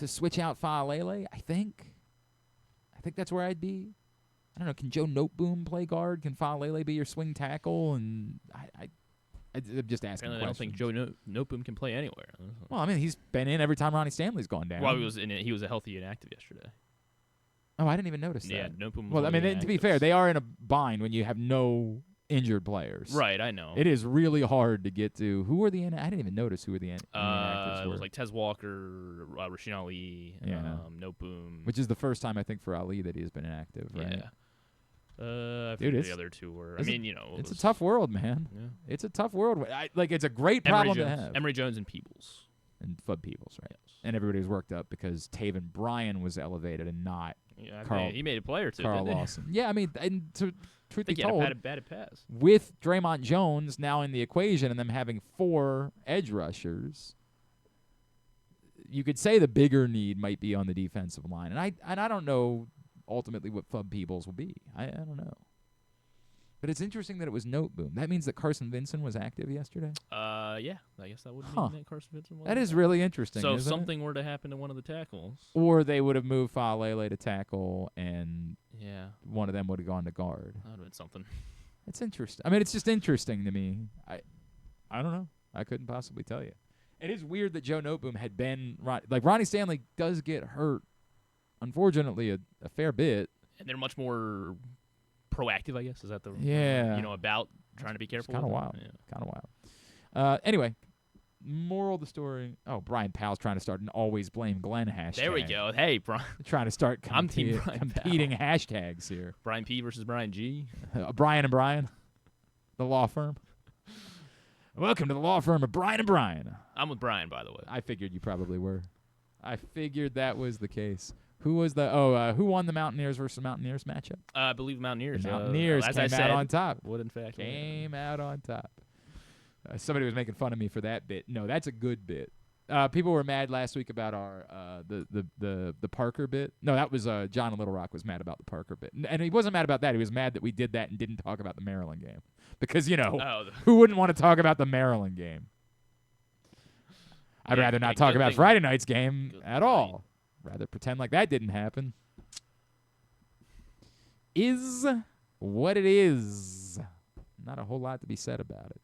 switch out Fa'alele, I think. I think that's where I'd be. I don't know. Can Joe Noteboom play guard? Can Fa'alele be your swing tackle? And I'm just asking Apparently, I don't think Joe Noteboom can play anywhere. Well, I mean, he's been in every time Ronnie Stanley's gone down. Well, he was a healthy inactive yesterday. Oh, I didn't even notice that. Yeah, Noteboom. Well, I mean, to be fair, they are in a bind when you have no injured players. Right, I know. It is really hard to get to. Who were the I didn't even notice who were the inactives It was were. like Tez Walker, Rasheed Ali, Noteboom. Which is the first time I think for Ali that he's been inactive, right? Yeah. I Dude, think the other two were. I mean, it's a tough world, man. Yeah. It's a tough world. It's a great problem to have. Emory Jones and Peebles. And Fudd Peebles, right? Yes. And everybody was worked up because Taven Bryan was elevated and not Carl. He made a play or two. Carl didn't he? Lawson. Yeah, I mean, and truth be He told, had a bad pass. with Draymond Jones now in the equation and them having 4 edge rushers, you could say the bigger need might be on the defensive line. And I don't know ultimately what Fudd Peebles will be. I don't know. But it's interesting that it was Noteboom. That means that Carson Vincent was active yesterday? Yeah. I guess that would mean that Carson Vincent was. That is really interesting. So if isn't something were to happen to one of the tackles. Or they would have moved Fa'alele to tackle and Yeah. one of them would have gone to guard. That would have been something. It's interesting. I mean, it's just interesting to me. I don't know. I couldn't possibly tell you. It is weird that Joe Noteboom had been Ronnie Stanley does get hurt, unfortunately, a fair bit. And they're much more proactive, I guess. Is that the about trying to be careful? Kind of wild. Yeah. Kind of wild. Anyway, moral of the story. Oh, Brian Powell's trying to start an always blame Glenn hashtag. There we go. Hey, Brian. Trying to start I'm Team Brian competing hashtags here. Brian P versus Brian G. Brian and Brian, the law firm. Welcome to the law firm of Brian and Brian. I'm with Brian, by the way. I figured you probably were. I figured that was the case. Who was who won the Mountaineers versus Mountaineers matchup? I believe Mountaineers. The Mountaineers as came I said, out on top. Would in fact Came out on top. Somebody was making fun of me for that bit. No, that's a good bit. People were mad last week about our the Parker bit. No, that was John in Little Rock was mad about the Parker bit, and he wasn't mad about that. He was mad that we did that and didn't talk about the Maryland game because who wouldn't want to talk about the Maryland game? I'd rather not talk about Friday night's game at all. Rather pretend like that didn't happen. Is what it is. Not a whole lot to be said about it.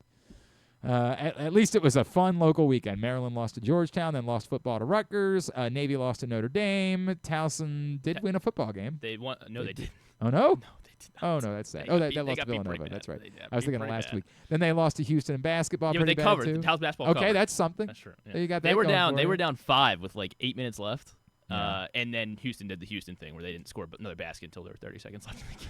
At least it was a fun local weekend. Maryland lost to Georgetown, then lost football to Rutgers. Navy lost to Notre Dame. Towson did win a football game. They won. No, they didn't. Oh, no? No, they did not. Oh, no, that's sad. They lost to Villanova. That's right. I was thinking of last week. Then they lost to Houston in basketball. Yeah, but they bad covered. too. The Towson basketball Okay, covered. that's something. That's true. Yeah. You got that They were going down. for They you. were down 5 with like 8 minutes left. Yeah. And then Houston did the Houston thing where they didn't score another basket until there were 30 seconds left in the game.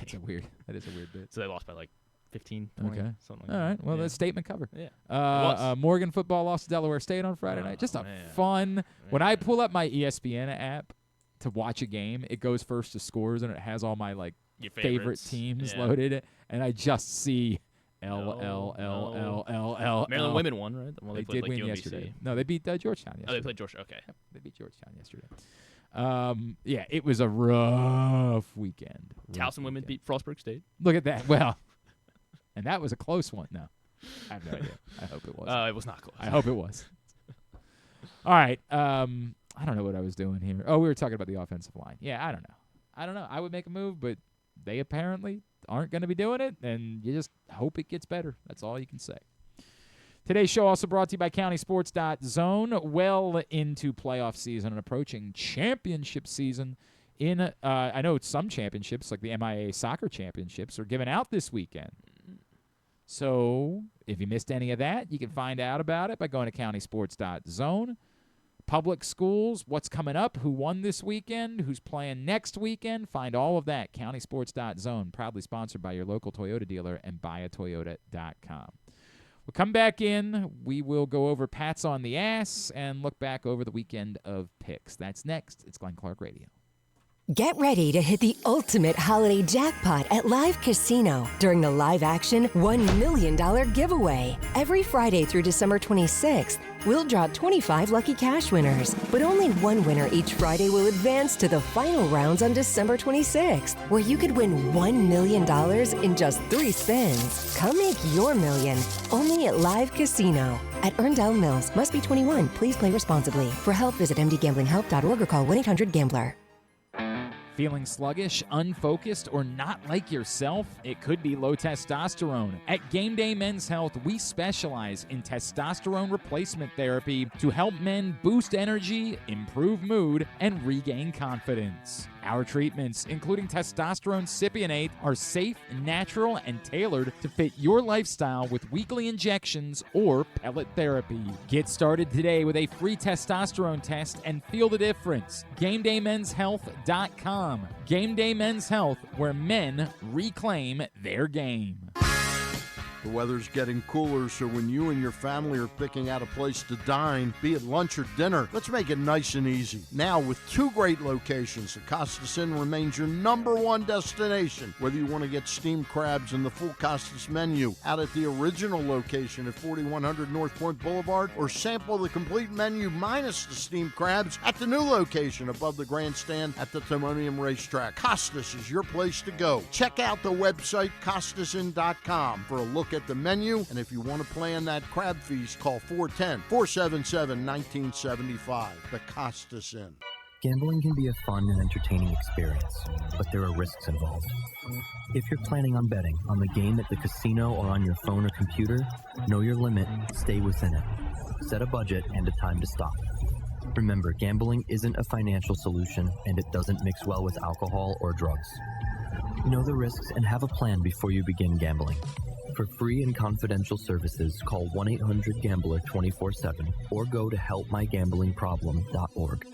That is a weird bit. So they lost by like 15, 20, Okay. something like All that. right. Well, yeah. that's statement cover. Yeah. Morgan football lost to Delaware State on Friday night. Just a fun. When I pull up my ESPN app to watch a game, it goes first to scores and it has all my your favorite teams loaded, and I just see L. Maryland women won, right? Well, they played did win UMBC. yesterday. No, they beat Georgetown yesterday. Oh, they played Georgetown. Okay. Yep, they beat Georgetown yesterday. Yeah, it was a rough weekend. Towson women beat Frostburg State. Look at that. Well, and that was a close one. No, I have no idea. I hope it was. It was not close. I hope it was. All right. I don't know what I was doing here. Oh, we were talking about the offensive line. Yeah, I don't know. I would make a move, but they apparently aren't going to be doing it, and you just hope it gets better. That's all you can say. Today's show also brought to you by CountySports.zone. Well into playoff season and approaching championship season. I know some championships, like the MIA Soccer Championships, are given out this weekend. So if you missed any of that, you can find out about it by going to CountySports.zone. Public schools, what's coming up, who won this weekend, who's playing next weekend. Find all of that, CountySports.zone, proudly sponsored by your local Toyota dealer and buyatoyota.com. We'll come back in. We will go over Pats on the Ass and look back over the weekend of picks. That's next. It's Glenn Clark Radio. Get ready to hit the ultimate holiday jackpot at Live Casino during the live-action $1 million giveaway. Every Friday through December 26th, we'll draw 25 lucky cash winners, but only one winner each Friday will advance to the final rounds on December 26th, where you could win $1 million in just 3 spins. Come make your million, only at Live Casino. At Erndale Mills, must be 21. Please play responsibly. For help, visit mdgamblinghelp.org or call 1-800-GAMBLER. Feeling sluggish, unfocused, or not like yourself? It could be low testosterone. At Game Day Men's Health, we specialize in testosterone replacement therapy to help men boost energy, improve mood, and regain confidence. Our treatments, including testosterone cypionate, are safe, natural, and tailored to fit your lifestyle with weekly injections or pellet therapy. Get started today with a free testosterone test and feel the difference. GameDayMen'sHealth.com. Game Day Men's Health, where men reclaim their game. The weather's getting cooler, so when you and your family are picking out a place to dine, be it lunch or dinner, let's make it nice and easy. Now, with 2 great locations, the Costas Inn remains your #1 destination. Whether you want to get steamed crabs and the full Costas menu out at the original location at 4100 North Point Boulevard, or sample the complete menu minus the steamed crabs at the new location above the grandstand at the Timonium Racetrack, Costas is your place to go. Check out the website, CostasInn.com, for a look at the menu, and if you want to plan that crab feast, call 410-477-1975. The Costas Inn. Gambling can be a fun and entertaining experience, but there are risks involved. If you're planning on betting on the game at the casino or on your phone or computer, know your limit, stay within it. Set a budget and a time to stop. Remember, gambling isn't a financial solution, and it doesn't mix well with alcohol or drugs. Know the risks and have a plan before you begin gambling. For free and confidential services, call 1-800-GAMBLER 24/7 or go to helpmygamblingproblem.org.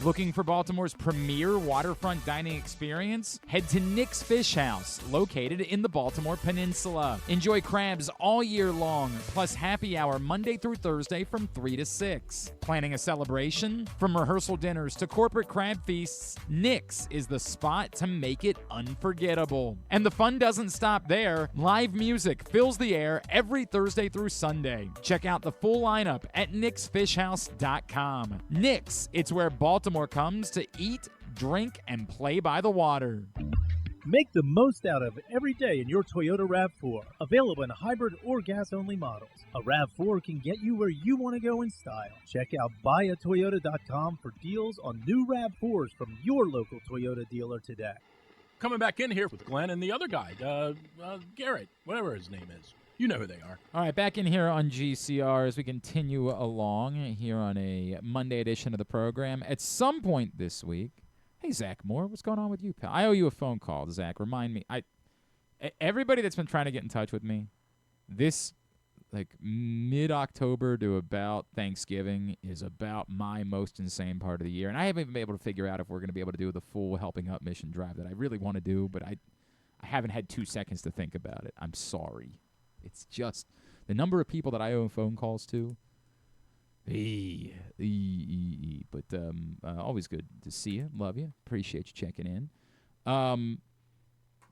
Looking for Baltimore's premier waterfront dining experience? Head to Nick's Fish House, located in the Baltimore Peninsula. Enjoy crabs all year long, plus happy hour Monday through Thursday from 3 to 6. Planning a celebration? From rehearsal dinners to corporate crab feasts, Nick's is the spot to make it unforgettable. And the fun doesn't stop there. Live music fills the air every Thursday through Sunday. Check out the full lineup at nicksfishhouse.com. Nick's, it's where Baltimore comes to eat, drink, and play by the water. Make the most out of every day in your Toyota RAV4. Available in hybrid or gas-only models. A RAV4 can get you where you want to go in style. Check out buyatoyota.com for deals on new RAV4s from your local Toyota dealer today. Coming back in here with Glenn and the other guy, Garrett, whatever his name is. You know who they are. All right, back in here on GCR as we continue along here on a Monday edition of the program. At some point this week, hey, Zach Moore, what's going on with you, pal? I owe you a phone call, Zach. Remind me. Everybody that's been trying to get in touch with me, this mid-October to about Thanksgiving is about my most insane part of the year. And I haven't even been able to figure out if we're going to be able to do the full Helping Up mission drive that I really want to do, but I haven't had 2 seconds to think about it. I'm sorry. It's just the number of people that I owe phone calls to. But always good to see you. Love you. Appreciate you checking in.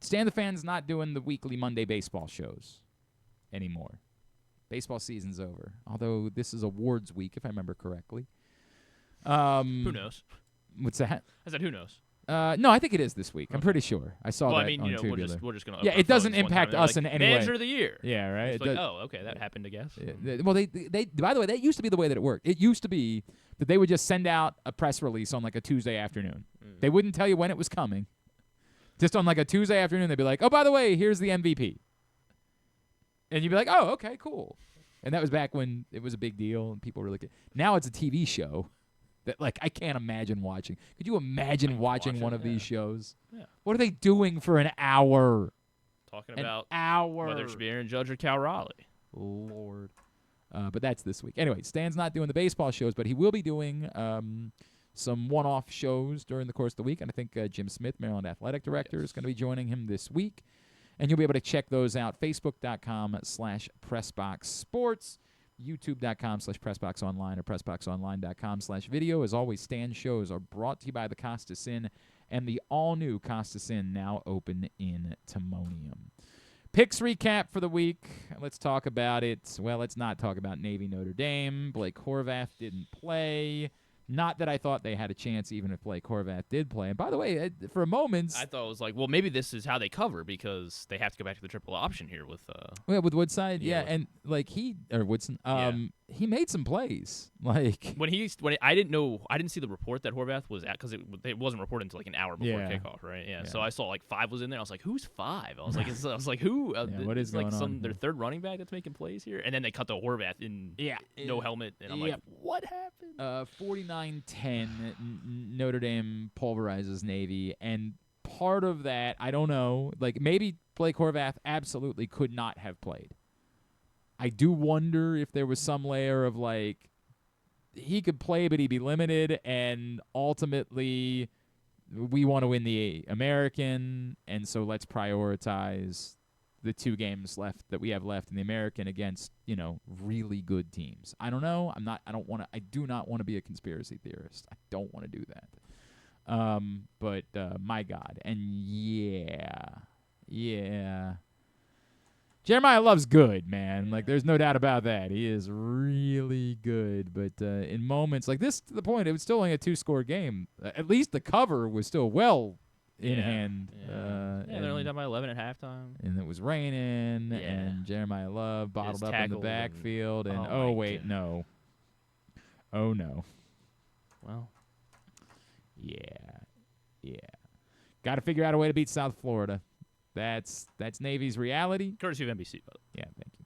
Stan the Fan's not doing the weekly Monday baseball shows anymore. Baseball season's over. Although this is awards week, if I remember correctly. Who knows? What's that? I said, who knows? No, I think it is this week. I'm pretty sure. I saw that on Tubular. We're just going to. Yeah, it doesn't impact us in any way. Manager of the year. Yeah, right. It's okay, that happened, I guess. Yeah. Well, they by the way, that used to be the way that it worked. It used to be that they would just send out a press release on a Tuesday afternoon. They wouldn't tell you when it was coming. Just on a Tuesday afternoon, they'd be like, "Oh, by the way, here's the MVP," and you'd be like, "Oh, okay, cool." And that was back when it was a big deal and people really. Now it's a TV show. That I can't imagine watching. Could you imagine watching one of these shows? Yeah. What are they doing for an hour? Talking about whether it should be Aaron Judge or Cal Raleigh. Lord. But that's this week. Anyway, Stan's not doing the baseball shows, but he will be doing some one-off shows during the course of the week. And I think Jim Smith, Maryland Athletic Director, is going to be joining him this week. And you'll be able to check those out. Facebook.com/PressBoxSports. YouTube.com/PressBoxOnline or PressBoxOnline.com/video. As always, Stan's shows are brought to you by the Costas Inn and the all-new Costas Inn, now open in Timonium. Picks recap for the week. Let's talk about it. Well, let's not talk about Navy Notre Dame. Blake Horvath didn't play. Not that I thought they had a chance even if Blake Horvath did play. And by the way, for a moment, I thought it was like, well, maybe this is how they cover because they have to go back to the triple option here with with Woodside, yeah, and like Woodson, he made some plays. Like when I didn't see the report that Horvath was at because it wasn't reported until like an hour before kickoff, right? Yeah. So I saw like 5 was in there. I was like, who's 5? I was like, who? What is going on? Their third running back that's making plays here, and then they cut the Horvath in no helmet, and I'm like, what happened? 49-10, Notre Dame pulverizes Navy, and part of that, I don't know, like maybe Blake Horvath absolutely could not have played. I do wonder if there was some layer of like he could play, but he'd be limited, and ultimately we want to win the American, and so let's prioritize the 2 games left that we have left in the American against, really good teams. I don't know. I do not want to be a conspiracy theorist. I don't want to do that. But my God. And yeah. Jeremiah Love's good, man. Like, there's no doubt about that. He is really good. But in moments like this, to the point, it was still only a 2-score game. At least the cover was still well in hand. They're only down by 11 at halftime. And it was raining, and Jeremiah Love bottled up in the backfield. And no. Oh, no. Well. Yeah. Got to figure out a way to beat South Florida. That's Navy's reality. Courtesy of NBC, by the way. Yeah, thank you.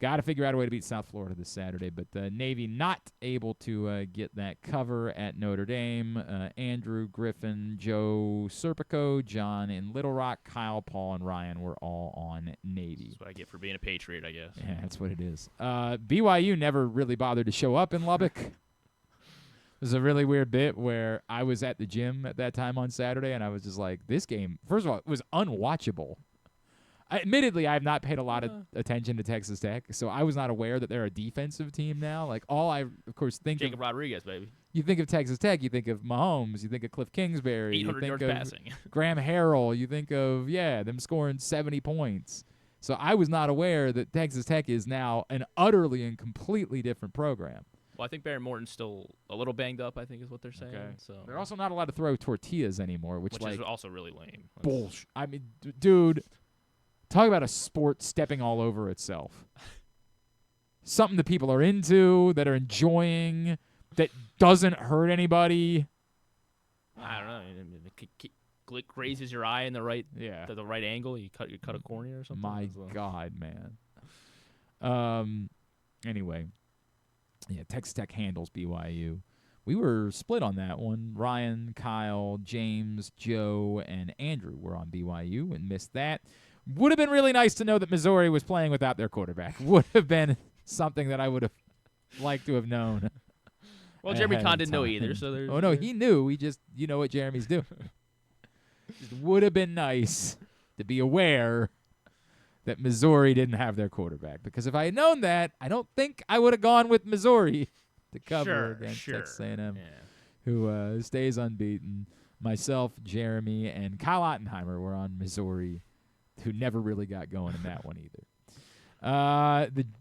Got to figure out a way to beat South Florida this Saturday, but Navy not able to get that cover at Notre Dame. Andrew, Griffin, Joe Serpico, John in Little Rock, Kyle, Paul, and Ryan were all on Navy. That's what I get for being a Patriot, I guess. Yeah, that's what it is. BYU never really bothered to show up in Lubbock. It was a really weird bit where I was at the gym at that time on Saturday, and I was just like, this game, first of all, it was unwatchable. Admittedly, I have not paid a lot of attention to Texas Tech, so I was not aware that they're a defensive team now. Like, all I, of course, think Jacob Rodriguez, baby. You think of Texas Tech, you think of Mahomes, you think of Cliff Kingsbury, 800 you think yards of passing. Graham Harrell, you think of, them scoring 70 points. So I was not aware that Texas Tech is now an utterly and completely different program. Well, I think Barry Morton's still a little banged up, I think is what they're saying. Okay. So they're also not allowed to throw tortillas anymore, which is also really lame. Bullshit. I mean, dude, talk about a sport stepping all over itself. Something that people are into, that are enjoying, that doesn't hurt anybody. I don't know. It grazes your eye in the right the right angle. You cut a cornea or something. My God, man. Anyway. Yeah, Texas Tech handles BYU. We were split on that one. Ryan, Kyle, James, Joe, and Andrew were on BYU and missed that. Would have been really nice to know that Missouri was playing without their quarterback. Would have been something that I would have liked to have known. Well, Jeremy Kahn didn't know either. So there's no, he knew. He just, you know what Jeremy's doing. Just would have been nice to be aware that Missouri didn't have their quarterback. Because if I had known that, I don't think I would have gone with Missouri to cover against Texas A&M, who stays unbeaten. Myself, Jeremy, and Kyle Ottenheimer were on Missouri, who never really got going in that one either.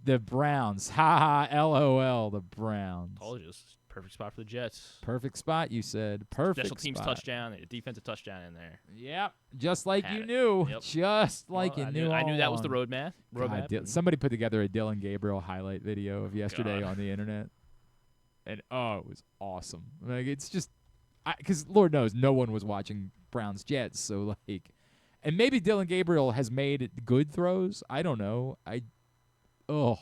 The Browns. Ha ha, LOL, the Browns. Told you, perfect spot for the Jets. Perfect spot, you said. Perfect Special teams touchdown, a defensive touchdown in there. Yep, just like you knew. Yep. Just like you knew. I knew that was the roadmap. Somebody put together a Dylan Gabriel highlight video of yesterday on the internet. And, it was awesome. Like, it's just, because Lord knows no one was watching Browns Jets. So, like, and maybe Dylan Gabriel has made good throws. I don't know. It was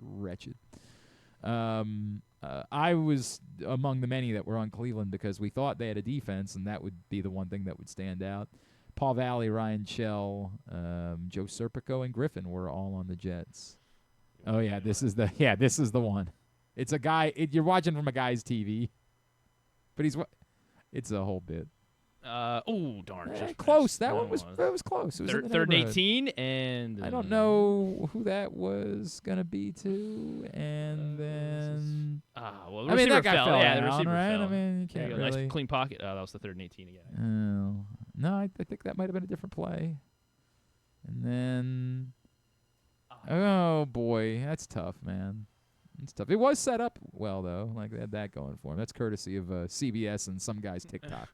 wretched. I was among the many that were on Cleveland because we thought they had a defense, and that would be the one thing that would stand out. Paul Valley, Ryan Shell, Joe Serpico, and Griffin were all on the Jets. Oh, yeah, this is the one. It's a guy. You're watching from a guy's TV, but it's a whole bit. Oh, darn. Close. That one was close. It was third and 18, and I don't know who that was going to be to, and then well, the receiver that guy fell yeah, down, the receiver right? fell. I mean, you can't really. Nice clean pocket. That was the third and 18 again. Oh. No, I think that might have been a different play. And then, oh boy, that's tough, man. It's tough. It was set up well, though. Like, they had that going for him. That's courtesy of CBS and some guy's TikTok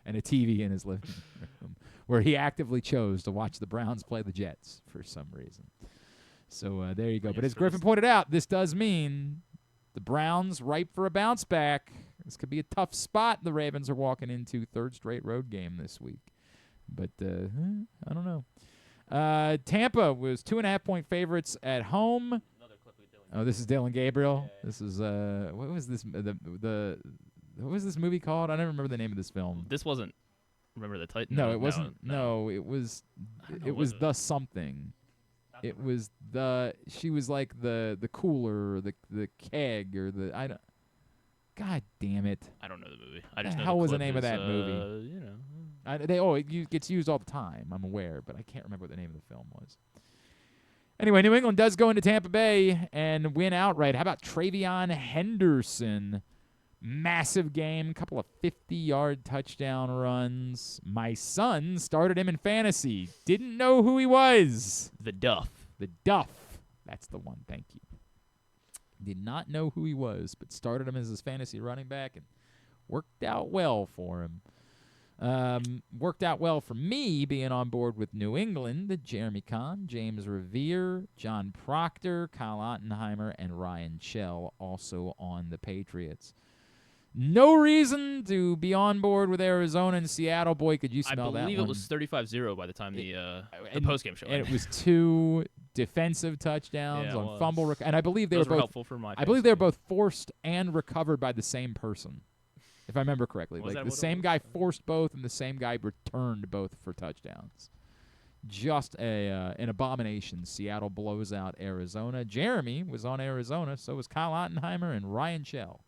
and a TV in his living room where he actively chose to watch the Browns play the Jets for some reason. So there you go. But as Griffin pointed out, this does mean the Browns ripe for a bounce back. This could be a tough spot the Ravens are walking into. Third straight road game this week. But I don't know. Tampa was 2.5-point favorites at home. Oh, this is Dylan Gabriel. Yeah. This is what was this what was this movie called? I don't remember the name of this film. This wasn't. Remember the title? No, it wasn't. No, it was. It was the something. It was the. She was like the cooler, or the keg, or the I don't. God damn it! I don't know the movie. I just know how the was the clip name of is, that movie? You know. It gets used all the time. I'm aware, but I can't remember what the name of the film was. Anyway, New England does go into Tampa Bay and win outright. How about Travion Henderson? Massive game, couple of 50-yard touchdown runs. My son started him in fantasy. Didn't know who he was. The Duff. That's the one. Thank you. Did not know who he was, but started him as his fantasy running back and worked out well for him. Worked out well for me being on board with New England. Jeremy Kahn, James Revere, John Proctor, Kyle Ottenheimer, and Ryan Shell also on the Patriots. No reason to be on board with Arizona and Seattle. Boy, could you smell that one. I believe it was 35-0 by the time the postgame show ended. And it was 2 defensive touchdowns on fumble. And I believe they were both helpful for my I believe they were both forced and recovered by the same person. If I remember correctly. Like the same guy forced both and the same guy returned both for touchdowns. Just an abomination. Seattle blows out Arizona. Jeremy was on Arizona, so was Kyle Ottenheimer and Ryan Shell.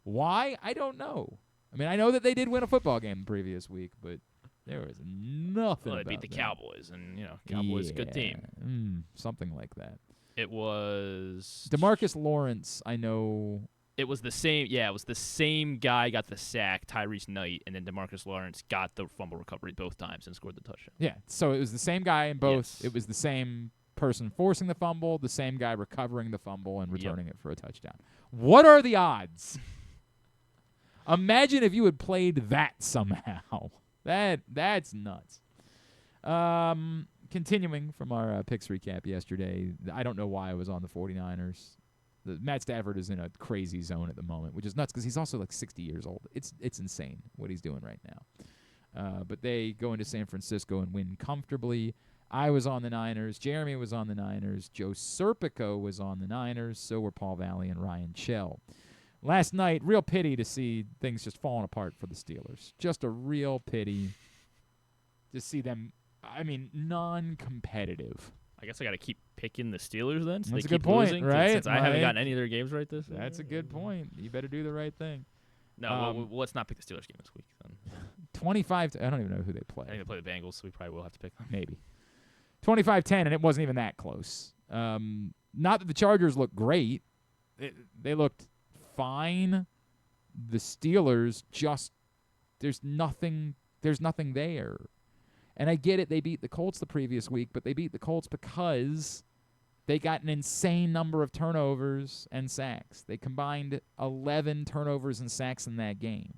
Why? I don't know. I mean, I know that they did win a football game the previous week, but there was nothing Well, they about beat the that. Cowboys, and, Cowboys a good team. Something like that. It was... DeMarcus Lawrence, I know... It was the same. Yeah, it was the same guy got the sack, Tyrese Knight, and then DeMarcus Lawrence got the fumble recovery both times and scored the touchdown. Yeah, so it was the same guy in both. Yes. It was the same person forcing the fumble, the same guy recovering the fumble and returning it for a touchdown. What are the odds? Imagine if you had played that somehow. That's nuts. Continuing from our picks recap yesterday, I don't know why I was on the 49ers. Matt Stafford is in a crazy zone at the moment, which is nuts because he's also like 60 years old. It's insane what he's doing right now. But they go into San Francisco and win comfortably. I was on the Niners. Jeremy was on the Niners. Joe Serpico was on the Niners. So were Paul Valley and Ryan Shell. Last night, real pity to see things just falling apart for the Steelers. Just a real pity to see them, non-competitive. I guess I got to keep picking the Steelers then. So That's they a good keep point, losing, right? Since I haven't gotten any of their games right this year. That's a good point. You better do the right thing. No, let's not pick the Steelers game this week. Then. 25. I don't even know who they play. I think they play the Bengals, so we probably will have to pick them. Maybe 25-10, and it wasn't even that close. Not that the Chargers looked great. They looked fine. The Steelers just there's nothing there. And I get it, they beat the Colts the previous week, but they beat the Colts because they got an insane number of turnovers and sacks. They combined 11 turnovers and sacks in that game.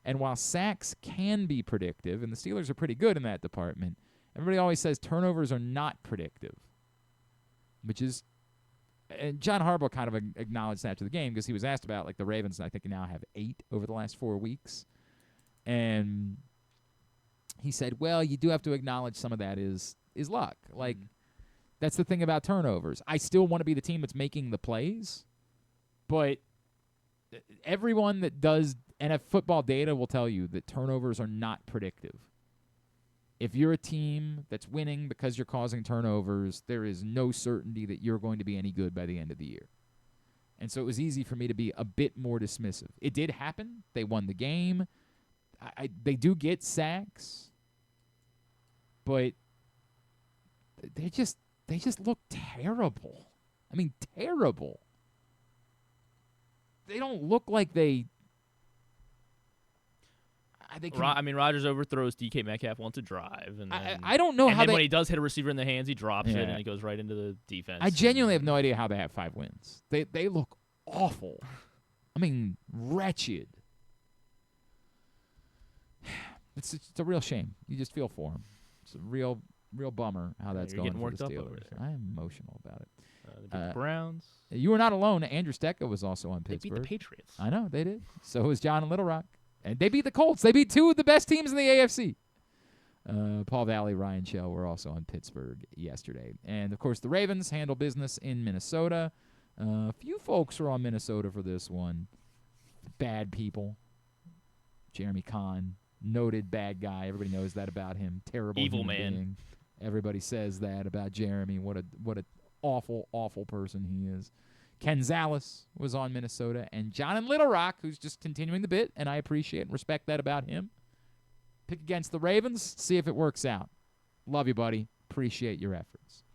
And while sacks can be predictive, and the Steelers are pretty good in that department, everybody always says turnovers are not predictive, which is and John Harbaugh kind of acknowledged that after the game because he was asked about, like, the Ravens, I think, now have 8 over the last 4 weeks. And he said, well, you do have to acknowledge some of that is luck. Like, that's the thing about turnovers. I still want to be the team that's making the plays, but everyone that does NFL football data will tell you that turnovers are not predictive. If you're a team that's winning because you're causing turnovers, there is no certainty that you're going to be any good by the end of the year. And so it was easy for me to be a bit more dismissive. It did happen. They won the game. They do get sacks, but they just look terrible. I mean, terrible. They don't look like they. Rodgers overthrows DK Metcalf once a drive, and then, I don't know how when he does hit a receiver in the hands, he drops it and it goes right into the defense. I genuinely have no idea how they have 5 wins. They look awful. I mean, wretched. It's a real shame. You just feel for them. It's a real bummer how that's going for the Steelers. I am emotional about it. The Browns. You were not alone. Andrew Stecca was also on Pittsburgh. They beat the Patriots. I know, they did. So was John and Little Rock. And they beat the Colts. They beat 2 of the best teams in the AFC. Paul Valley, Ryan Shell were also on Pittsburgh yesterday. And, of course, the Ravens handle business in Minnesota. A few folks were on Minnesota for this one. Bad people. Jeremy Kahn, noted bad guy. Everybody knows that about him. Terrible evil human man. being. Everybody says that about Jeremy. What a awful, awful person he is. Ken Zales was on Minnesota, and John and Little Rock, who's just continuing the bit, and I appreciate and respect that about him. Pick against the Ravens, see if it works out. Love you, buddy. Appreciate your efforts.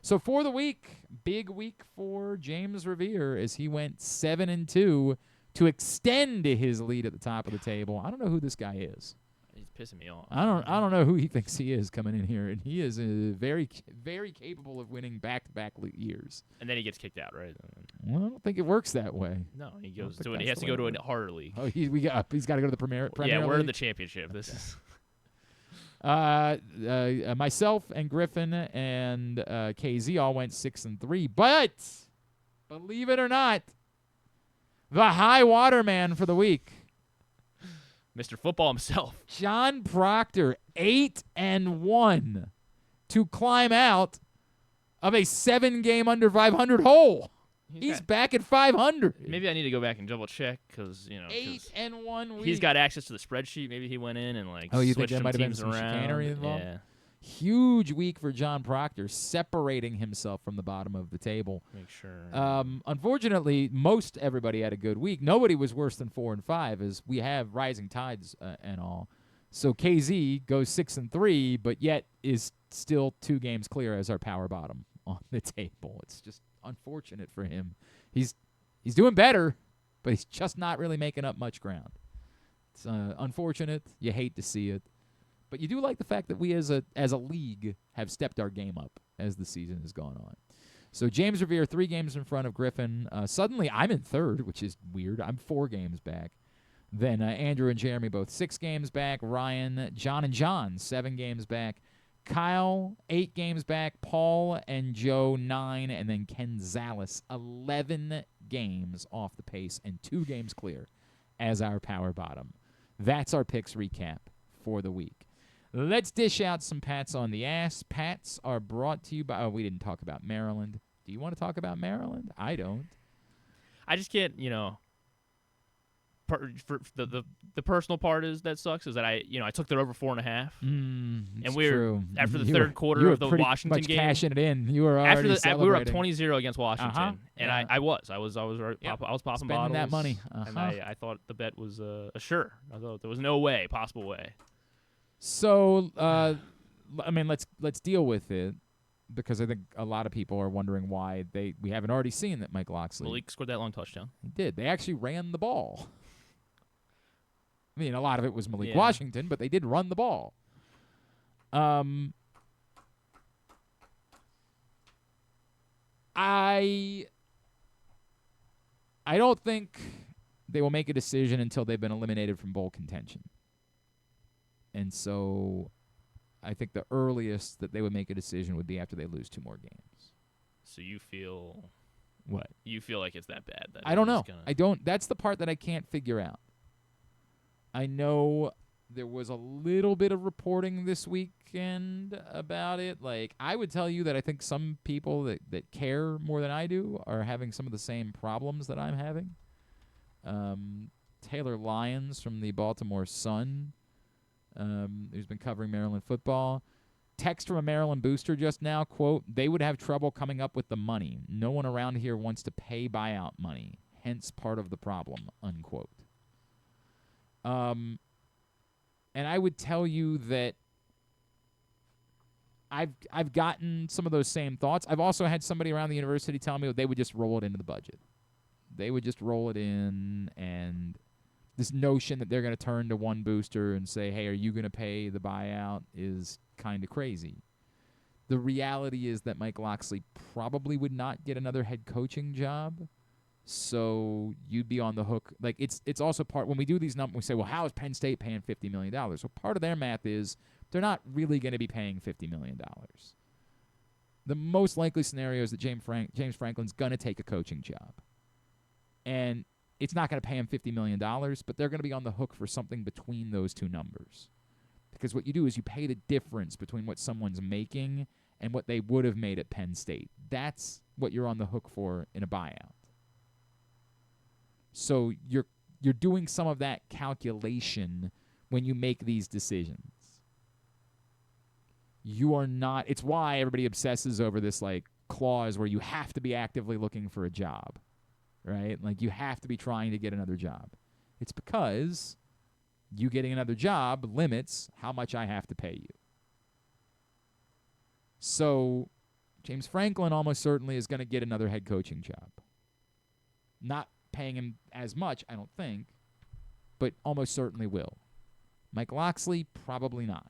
So for the week, big week for James Revere as he went 7-2 to extend his lead at the top of the table. I don't know who this guy is. He's pissing me off. I don't know who he thinks he is coming in here, and he is very, very capable of winning back-to-back years. And then he gets kicked out, right? Well, I don't think it works that way. No, he goes to it. He has to go to a harder league. Oh, he's got to go to the Premier yeah, we're League? in the championship. This is. Myself and Griffin and KZ all went 6-3, but believe it or not, the high water man for the week, Mr. Football himself, John Proctor, 8-1 to climb out of a 7-game under 500 hole. He's back at 500. Maybe I need to go back and double check because 8-1 week. He's got access to the spreadsheet. Maybe he went in and you switched think there might have been teams some around. chicanery involved? Yeah. Huge week for John Proctor, separating himself from the bottom of the table. Make sure. Unfortunately, most everybody had a good week. Nobody was worse than 4-5, as we have rising tides and all. So KZ goes 6-3, but yet is still 2 games clear as our power bottom on the table. It's just unfortunate for him. He's doing better, but he's just not really making up much ground. It's unfortunate. You hate to see it. But you do like the fact that we as a league have stepped our game up as the season has gone on. So James Revere, 3 games in front of Griffin. Suddenly I'm in third, which is weird. I'm 4 games back. Then Andrew and Jeremy both 6 games back. Ryan, John, and John 7 games back. Kyle 8 games back. Paul and Joe 9. And then Ken Zales 11 games off the pace and 2 games clear as our power bottom. That's our picks recap for the week. Let's dish out some pats on the ass. Pats are brought to you by... Oh, we didn't talk about Maryland. Do you want to talk about Maryland? I don't. I just can't, for the personal part that sucks is that I took that over 4.5. And we're after the third quarter of the Washington game, cashing it in. You were already celebrating. We were up 20-0 against Washington, and yeah. I was right. Yep. I was popping spending bottles. that money, and I thought the bet was a sure. I thought there was no possible way. So, let's deal with it because I think a lot of people are wondering why we haven't already seen that Mike Locksley. Malik scored that long touchdown. He did. They actually ran the ball. I mean, a lot of it was Malik Washington, but they did run the ball. I don't think they will make a decision until they've been eliminated from bowl contention. And so I think the earliest that they would make a decision would be after they lose 2 more games. So you feel... What? You feel like it's that bad? That I don't know. I don't. That's the part that I can't figure out. I know there was a little bit of reporting this weekend about it. Like, I would tell you that I think some people that care more than I do are having some of the same problems that I'm having. Taylor Lyons from the Baltimore Sun, who's been covering Maryland football. Text from a Maryland booster just now, quote, "They would have trouble coming up with the money. No one around here wants to pay buyout money, hence part of the problem," unquote. And I would tell you that I've gotten some of those same thoughts. I've also had somebody around the university tell me they would just roll it into the budget. They would just roll it in, and this notion that they're going to turn to one booster and say, hey, are you going to pay the buyout is kind of crazy. The reality is that Mike Locksley probably would not get another head coaching job. So you'd be on the hook. Like it's also part, when we do these numbers, we say, well, how is Penn State paying $50 million? So part of their math is they're not really going to be paying $50 million. The most likely scenario is that James Franklin's going to take a coaching job. And it's not going to pay him $50 million, but they're going to be on the hook for something between those two numbers. Because what you do is you pay the difference between what someone's making and what they would have made at Penn State. That's what you're on the hook for in a buyout. So you're doing some of that calculation when you make these decisions. You are not. It's why everybody obsesses over this like clause where you have to be actively looking for a job, right? Like you have to be trying to get another job. It's because you getting another job limits how much I have to pay you. So James Franklin almost certainly is going to get another head coaching job. Not paying him as much, I don't think, but almost certainly will. Mike Locksley, probably not.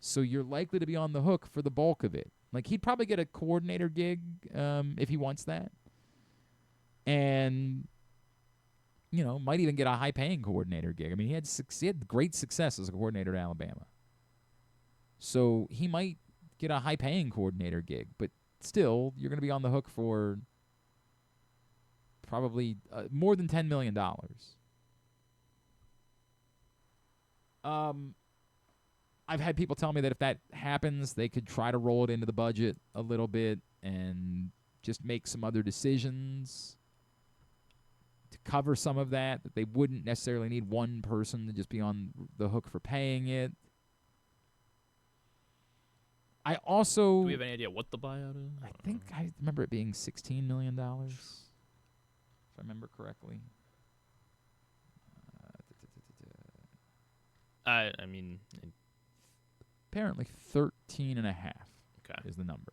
So you're likely to be on the hook for the bulk of it. Like, he'd probably get a coordinator gig if he wants that. And, you know, might even get a high-paying coordinator gig. I mean, he had great success as a coordinator at Alabama. So he might get a high-paying coordinator gig, but still, you're going to be on the hook for probably more than $10 million. I've had people tell me that if that happens, they could try to roll it into the budget a little bit and just make some other decisions to cover some of that they wouldn't necessarily need one person to just be on the hook for paying it. I also... Do we have any idea what the buyout is? I think I remember it being $16 million, if I remember correctly. I mean... Apparently 13.5 is the number.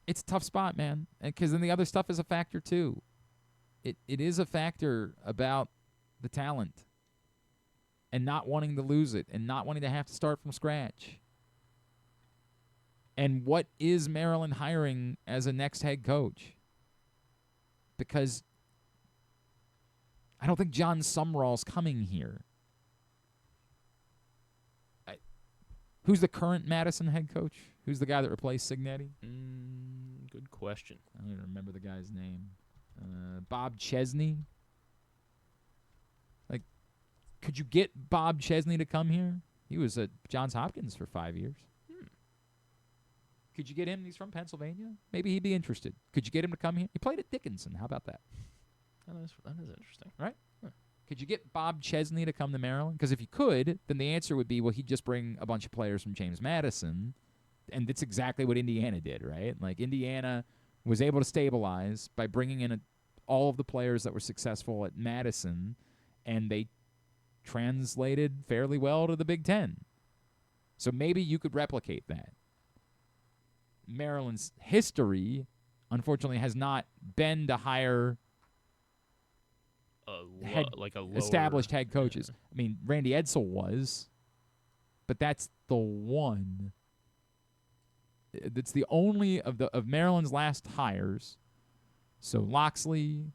It's a tough spot, man, because then the other stuff is a factor too. It is a factor about the talent and not wanting to lose it and not wanting to have to start from scratch. And what is Maryland hiring as a next head coach? Because I don't think John Sumrall's coming here. Who's the current Madison head coach? Who's the guy that replaced Signetti? Good question. I don't even remember the guy's name. Bob Chesney? Like, could you get Bob Chesney to come here? He was at Johns Hopkins for 5 years. Could you get him? He's from Pennsylvania. Maybe he'd be interested. Could you get him to come here? He played at Dickinson. How about that? That is interesting. Right? Huh. Could you get Bob Chesney to come to Maryland? Because if you could, then the answer would be, well, he'd just bring a bunch of players from James Madison, and that's exactly what Indiana did, right? Like, Indiana was able to stabilize by bringing in all of the players that were successful at Madison, and they translated fairly well to the Big Ten. So maybe you could replicate that. Maryland's history, unfortunately, has not been to hire established head coaches. Yeah. I mean, Randy Edsall was, but that's the one. That's the only of Maryland's last hires. So Locksley,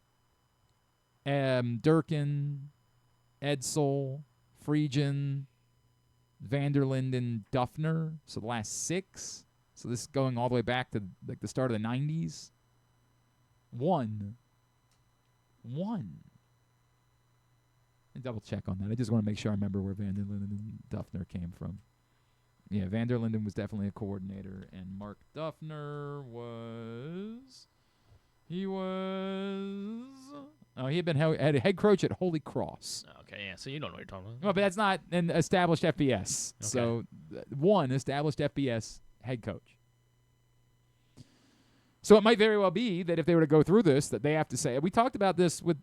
Durkin, Edsall, Friedgen, Vanderlinden, Duffner. So the last 6. So this is going all the way back to like the start of the 90s. One. Double check on that. I just want to make sure I remember where Vanderlinden and Duffner came from. Yeah, Vanderlinden was definitely a coordinator, and Mark Duffner was... he had been head coach at Holy Cross. Okay, yeah, so you don't know what you're talking about. Well, but that's not an established FBS. Okay. So, one established FBS head coach. So it might very well be that if they were to go through this, that they have to say, we talked about this with,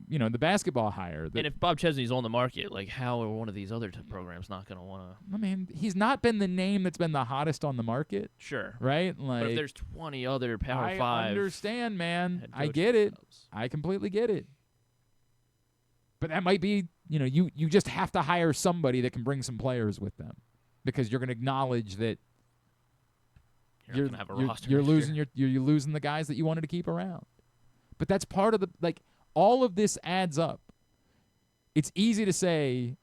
the basketball hire. And if Bob Chesney's on the market, like how are one of these other programs not going to want to? I mean, he's not been the name that's been the hottest on the market. Sure. Right? Like, but if there's 20 other Power 5. I understand, man. I get it. I completely get it. But that might be, you just have to hire somebody that can bring some players with them because you're going to acknowledge that you're losing the guys that you wanted to keep around. But that's part of all of this adds up. It's easy to say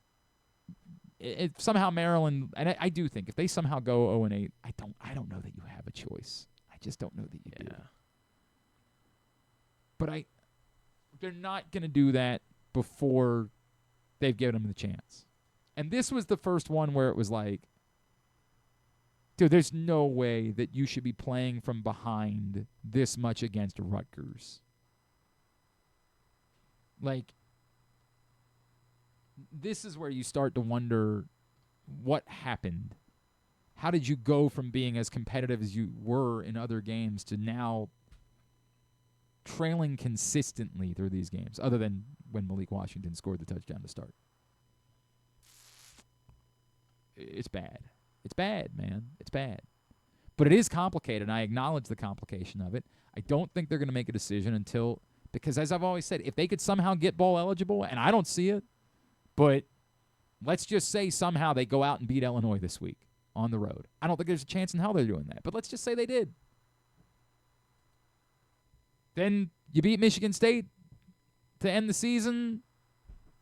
if somehow Maryland, and I do think if they somehow go 0-8, I don't know that you have a choice. I just don't know that you do. But they're not going to do that before they've given them the chance. And this was the first one where it was like, dude, there's no way that you should be playing from behind this much against Rutgers. Like, this is where you start to wonder what happened. How did you go from being as competitive as you were in other games to now trailing consistently through these games, other than when Malik Washington scored the touchdown to start? It's bad. It's bad, man. It's bad. But it is complicated, and I acknowledge the complication of it. I don't think they're going to make a decision until, because as I've always said, if they could somehow get bowl eligible, and I don't see it, but let's just say somehow they go out and beat Illinois this week on the road. I don't think there's a chance in hell they're doing that, but let's just say they did. Then you beat Michigan State to end the season.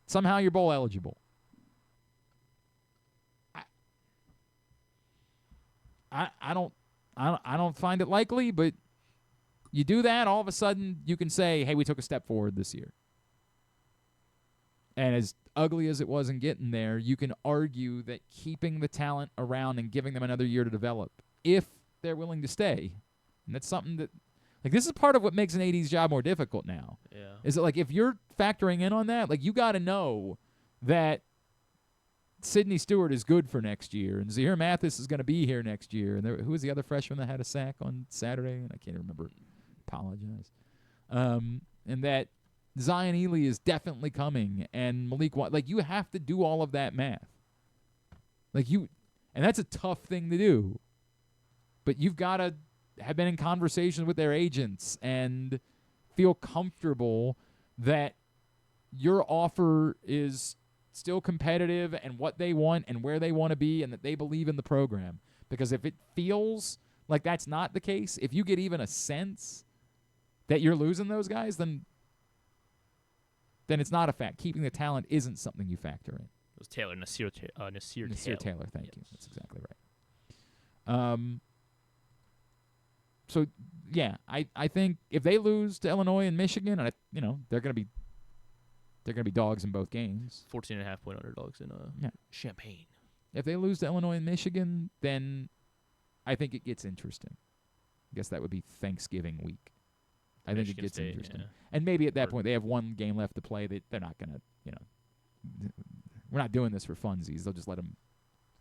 Somehow you're bowl eligible. I don't find it likely, but you do that, all of a sudden you can say, hey, we took a step forward this year. And as ugly as it was in getting there, you can argue that keeping the talent around and giving them another year to develop, if they're willing to stay, and that's something that, this is part of what makes an AD's job more difficult now. Yeah. Is that, if you're factoring in on that, you got to know that Sidney Stewart is good for next year, and Zahir Mathis is going to be here next year. And who was the other freshman that had a sack on Saturday? I can't remember. Apologize. And that Zion Ely is definitely coming, and Malik, you have to do all of that math. And that's a tough thing to do. But you've got to have been in conversations with their agents and feel comfortable that your offer is still competitive and what they want and where they want to be, and that they believe in the program. Because if it feels like that's not the case, if you get even a sense that you're losing those guys, then it's not a fact. Keeping the talent isn't something you factor in. It was Taylor, Nasir Taylor, thank you. That's exactly right. So, yeah, I think if they lose to Illinois and Michigan, and they're going to be dogs in both games. 14.5-point underdogs in Champaign. If they lose to Illinois and Michigan, then I think it gets interesting. I guess that would be Thanksgiving week. I think it gets interesting. Yeah. And maybe at that point they have one game left to play. They're not going to, we're not doing this for funsies. They'll just let them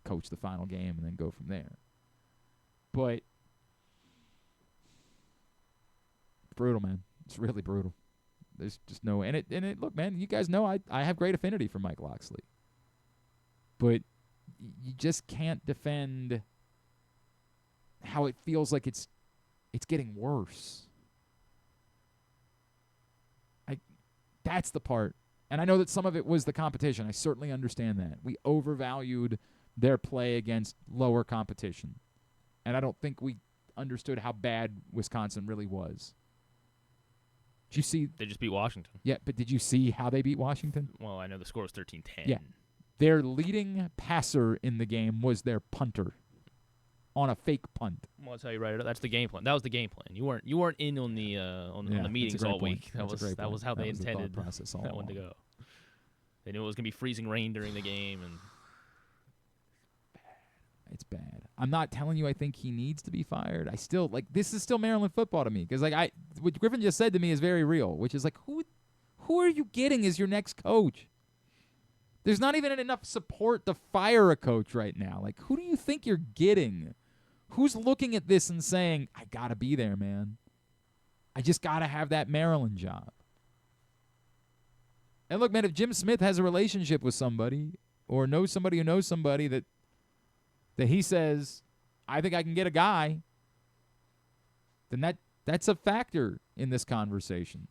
coach the final game and then go from there. But it's brutal, man. It's really brutal. There's just no, and it. Look, man, you guys know I have great affinity for Mike Locksley, but you just can't defend how it feels like it's getting worse. That's the part, and I know that some of it was the competition. I certainly understand that. We overvalued their play against lower competition, and I don't think we understood how bad Wisconsin really was. Did you see? They just beat Washington. Yeah, but did you see how they beat Washington? Well, I know the score was 13-10. Yeah. Their leading passer in the game was their punter on a fake punt. Well, I'll tell you right. That's the game plan. That was the game plan. You weren't in on the meetings all week. That was how they intended that one to go. They knew it was going to be freezing rain during the game, and it's bad. I'm not telling you I think he needs to be fired. I still this is still Maryland football to me, because what Griffin just said to me is very real, which is who are you getting as your next coach? There's not even enough support to fire a coach right now. Who do you think you're getting? Who's looking at this and saying, I got to be there, man? I just got to have that Maryland job. And look, man, if Jim Smith has a relationship with somebody or knows somebody who knows somebody that he says, I think I can get a guy, then that's a factor in this conversation.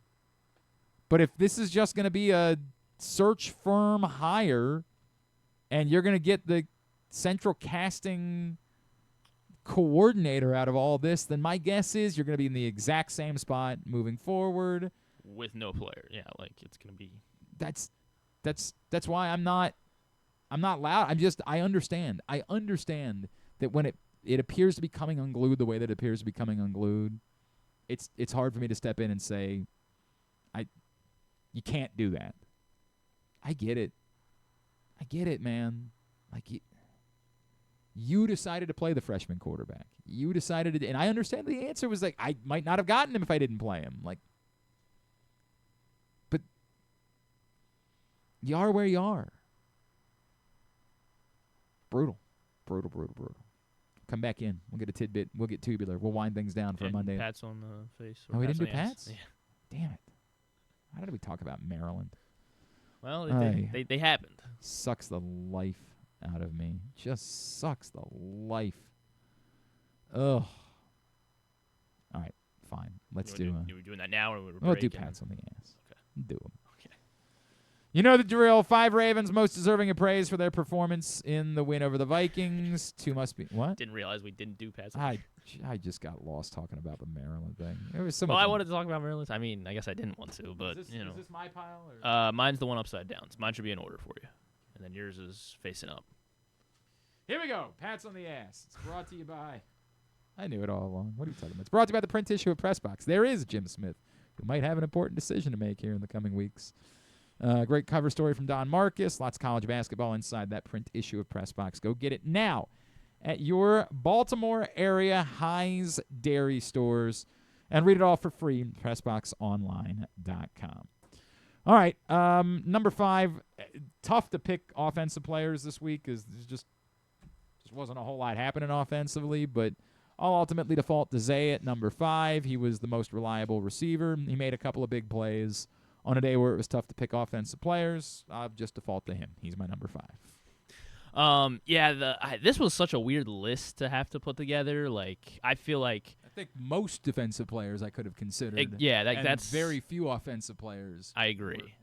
But if this is just going to be a search firm hire and you're going to get the central casting coordinator out of all this, then my guess is you're going to be in the exact same spot moving forward. With no player. Yeah, like it's going to be. That's why I'm not loud. I understand. I understand that when it appears to be coming unglued the way that it appears to be coming unglued, it's hard for me to step in and say, you can't do that. I get it. Man. Like you decided to play the freshman quarterback. You decided to, and I understand the answer was like, I might not have gotten him if I didn't play him. Like, but you are where you are. Brutal. Come back in. We'll get a tidbit. We'll get tubular. We'll wind things down for a Monday. Pats on the face. Oh, we didn't do Pats? Yeah. Damn it. How did we talk about Maryland? Well, they happened. Sucks the life out of me. Just sucks the life. Ugh. All right, fine. Let's do. You were doing that now, or we'll do Pats on the ass. Okay. Do them. Okay. You know the drill. 5 Ravens most deserving of praise for their performance in the win over the Vikings. 2 must be what? Didn't realize we didn't do Pats. I just got lost talking about the Maryland thing. It was so well, much I wanted to talk about Maryland. I mean, I guess I didn't want to, but is this my pile? Or? Mine's the one upside down. So mine should be in order for you, and then yours is facing up. Here we go. Pats on the ass. It's brought to you by. I knew it all along. What are you talking about? It's brought to you by the print issue of Pressbox. There is Jim Smith, who might have an important decision to make here in the coming weeks. Great cover story from Don Marcus. Lots of college basketball inside that print issue of Pressbox. Go get it now at your Baltimore area High's Dairy stores and read it all for free at PressBoxOnline.com. All right, number 5. Tough to pick offensive players this week because there's just wasn't a whole lot happening offensively, but I'll ultimately default to Zay at number 5. He was the most reliable receiver. He made a couple of big plays on a day where it was tough to pick offensive players. I'll just default to him. He's my number 5. This was such a weird list to have to put together. Like, I feel like I think most defensive players I could have considered. That's very few offensive players. I agree.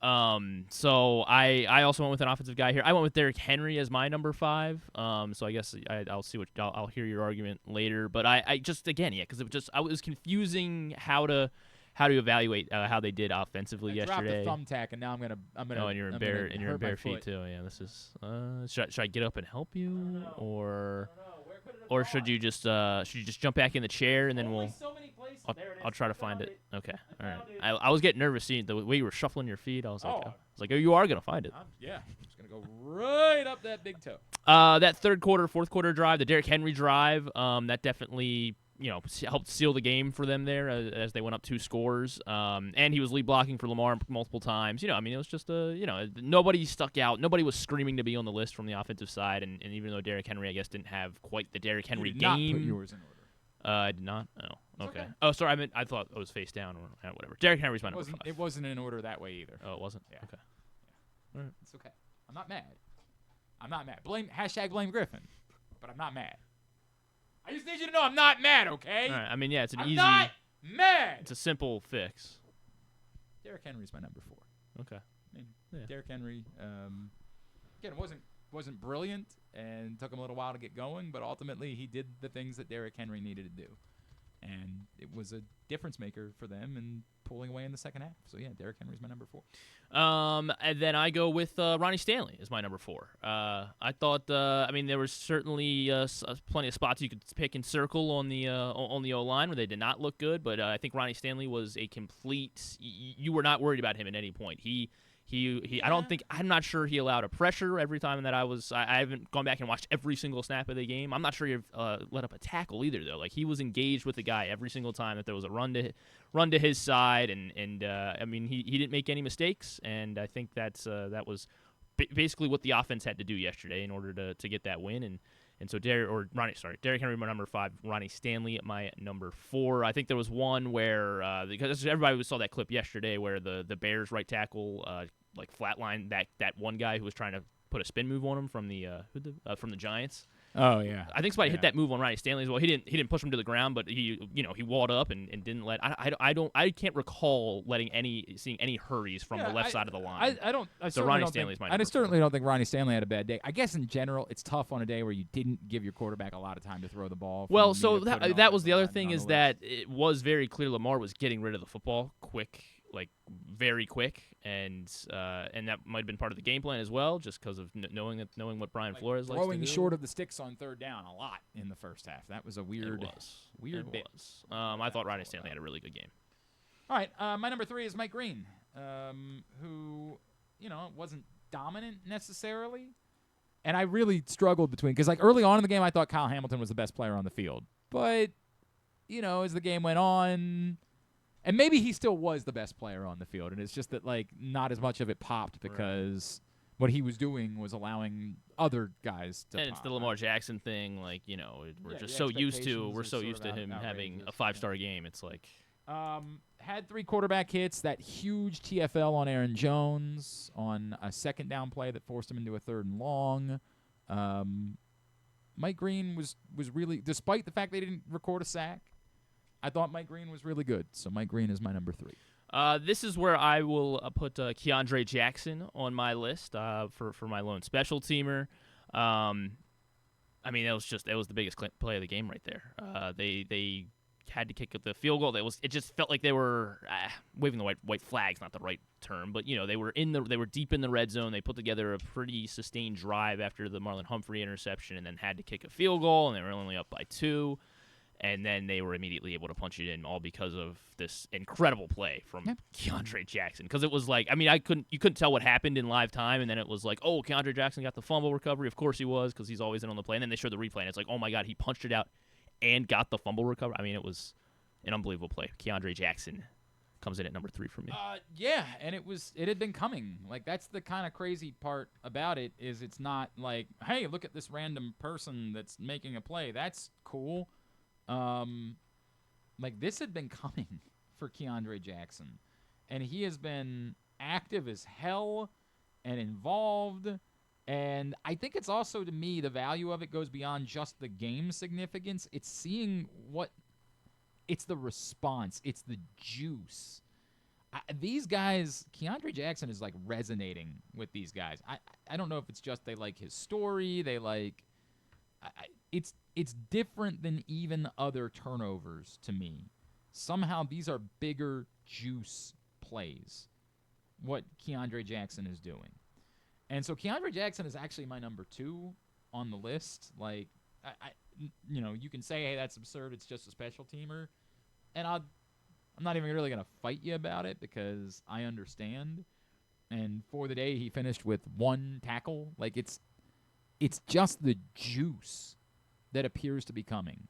So I also went with an offensive guy here. I went with Derrick Henry as my number 5. So I guess I'll see I'll hear your argument later. But I just again because it was confusing how to evaluate how they did offensively yesterday. Dropped the thumbtack, and now I'm gonna. Oh, and you're in bare feet too. Yeah, this is. Should I get up and help you, or should you just jump back in the chair and then I'll try to find it. Okay, all right. I was getting nervous seeing the way you were shuffling your feet. I was like, oh, you are gonna find it. Yeah, I'm just gonna go right up that big toe. That third quarter, fourth quarter drive, the Derrick Henry drive, that definitely helped seal the game for them there as they went up 2 scores. And he was lead blocking for Lamar multiple times. It was just nobody stuck out. Nobody was screaming to be on the list from the offensive side. And even though Derrick Henry, I guess, didn't have quite the Derrick Henry game. You did not put yours in order. I did not? Oh, okay. Oh, sorry. I thought it was face down or whatever. Derrick Henry's my number 5. It wasn't in order that way either. Oh, it wasn't? Yeah. Okay. Yeah. All right. It's okay. I'm not mad. Blame Griffin. But I'm not mad. I just need you to know I'm not mad, okay? All right. I mean, yeah, it's I'm not mad. It's a simple fix. Derrick Henry's my number 4. Okay. I mean, Derrick Henry, again, wasn't brilliant and took him a little while to get going, but ultimately he did the things that Derrick Henry needed to do. And it was a difference maker for them in pulling away in the second half. So, yeah, Derrick Henry's my number 4. And then I go with Ronnie Stanley as my number 4. I thought, there was certainly plenty of spots you could pick and circle on the O-line where they did not look good, but I think Ronnie Stanley was a complete. You were not worried about him at any point. I'm not sure he allowed a pressure every time that I haven't gone back and watched every single snap of the game. I'm not sure he let up a tackle either, though. Like, he was engaged with the guy every single time that there was a run to his side, and he didn't make any mistakes, and I think that was basically what the offense had to do yesterday in order to get that win, and And so Derrick Henry my number 5, Ronnie Stanley at my number 4. I think there was one where because everybody saw that clip yesterday where the Bears right tackle like flatlined that one guy who was trying to put a spin move on him from the Giants. Oh yeah, I think somebody hit that move on Ronnie Stanley as well. He didn't push him to the ground, but he walled up and didn't let. I can't recall seeing any hurries from the left side of the line. So Ronnie Stanley's my number. I certainly don't think Ronnie Stanley had a bad day. I guess in general, it's tough on a day where you didn't give your quarterback a lot of time to throw the ball. Well, so that was the other thing is that it was very clear Lamar was getting rid of the football quick. Like very quick, and that might have been part of the game plan as well, just because of knowing what Brian Flores likes to do. Throwing short of the sticks on third down a lot in the first half. That was a weird bit. I thought Ronnie Stanley had a really good game. All right, my number 3 is Mike Green, who wasn't dominant necessarily, and I really struggled between because like early on in the game I thought Kyle Hamilton was the best player on the field, but as the game went on. And maybe he still was the best player on the field, and it's just that like not as much of it popped because what he was doing was allowing other guys to. And it's the Lamar Jackson thing, like we're just so used to him having a 5-star game. It's like had 3 quarterback hits, that huge TFL on Aaron Jones on a second down play that forced him into a 3rd and long. Mike Green was really, despite the fact they didn't record a sack. I thought Mike Green was really good, so Mike Green is my number 3. This is where I will put Keandre Jackson on my list for my lone special teamer. I mean, it was the biggest play of the game right there. They had to kick the field goal. It just felt like they were waving the white flag's not the right term, but they were deep in the red zone. They put together a pretty sustained drive after the Marlon Humphrey interception, and then had to kick a field goal, and they were only up by 2. And then they were immediately able to punch it in, all because of this incredible play from Keandre Jackson. Because it was like, I mean, you couldn't tell what happened in live time, and then it was like, oh, Keandre Jackson got the fumble recovery. Of course he was, because he's always in on the play. And then they showed the replay, and it's like, oh my God, he punched it out and got the fumble recovery. I mean, it was an unbelievable play. Keandre Jackson comes in at number 3 for me. Yeah, and it had been coming. Like that's the kind of crazy part about it is it's not like, hey, look at this random person that's making a play. That's cool. Like this had been coming for Keandre Jackson, and he has been active as hell and involved. And I think it's also, to me, the value of it goes beyond just the game significance. It's seeing it's the response. It's the juice. These guys, Keandre Jackson is like resonating with these guys. I don't know if it's just they like his story. They like, it's different than even other turnovers to me. Somehow these are bigger juice plays, what Keandre Jackson is doing. And so Keandre Jackson is actually my number 2 on the list. Like, you can say, hey, that's absurd. It's just a special teamer. And I'm not even really going to fight you about it because I understand. And for the day, he finished with 1 tackle. Like, it's just the juice that appears to be coming.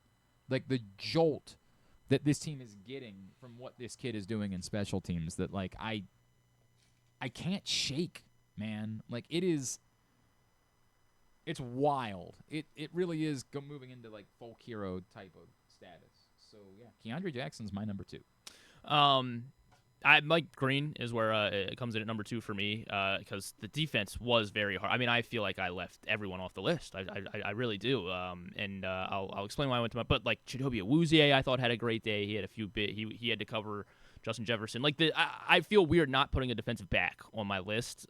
Like, the jolt that this team is getting from what this kid is doing in special teams that, like, I can't shake, man. Like, it's wild. It really is moving into, like, folk hero type of status. So, yeah, Keandre Jackson's my number 2. Mike Green is where it comes in at number 2 for me because the defense was very hard. I mean, I feel like I left everyone off the list. I really do. And I'll explain why I went to my. But like Chidobe Awuzie, I thought had a great day. He had a few he had to cover Justin Jefferson. Like I feel weird not putting a defensive back on my list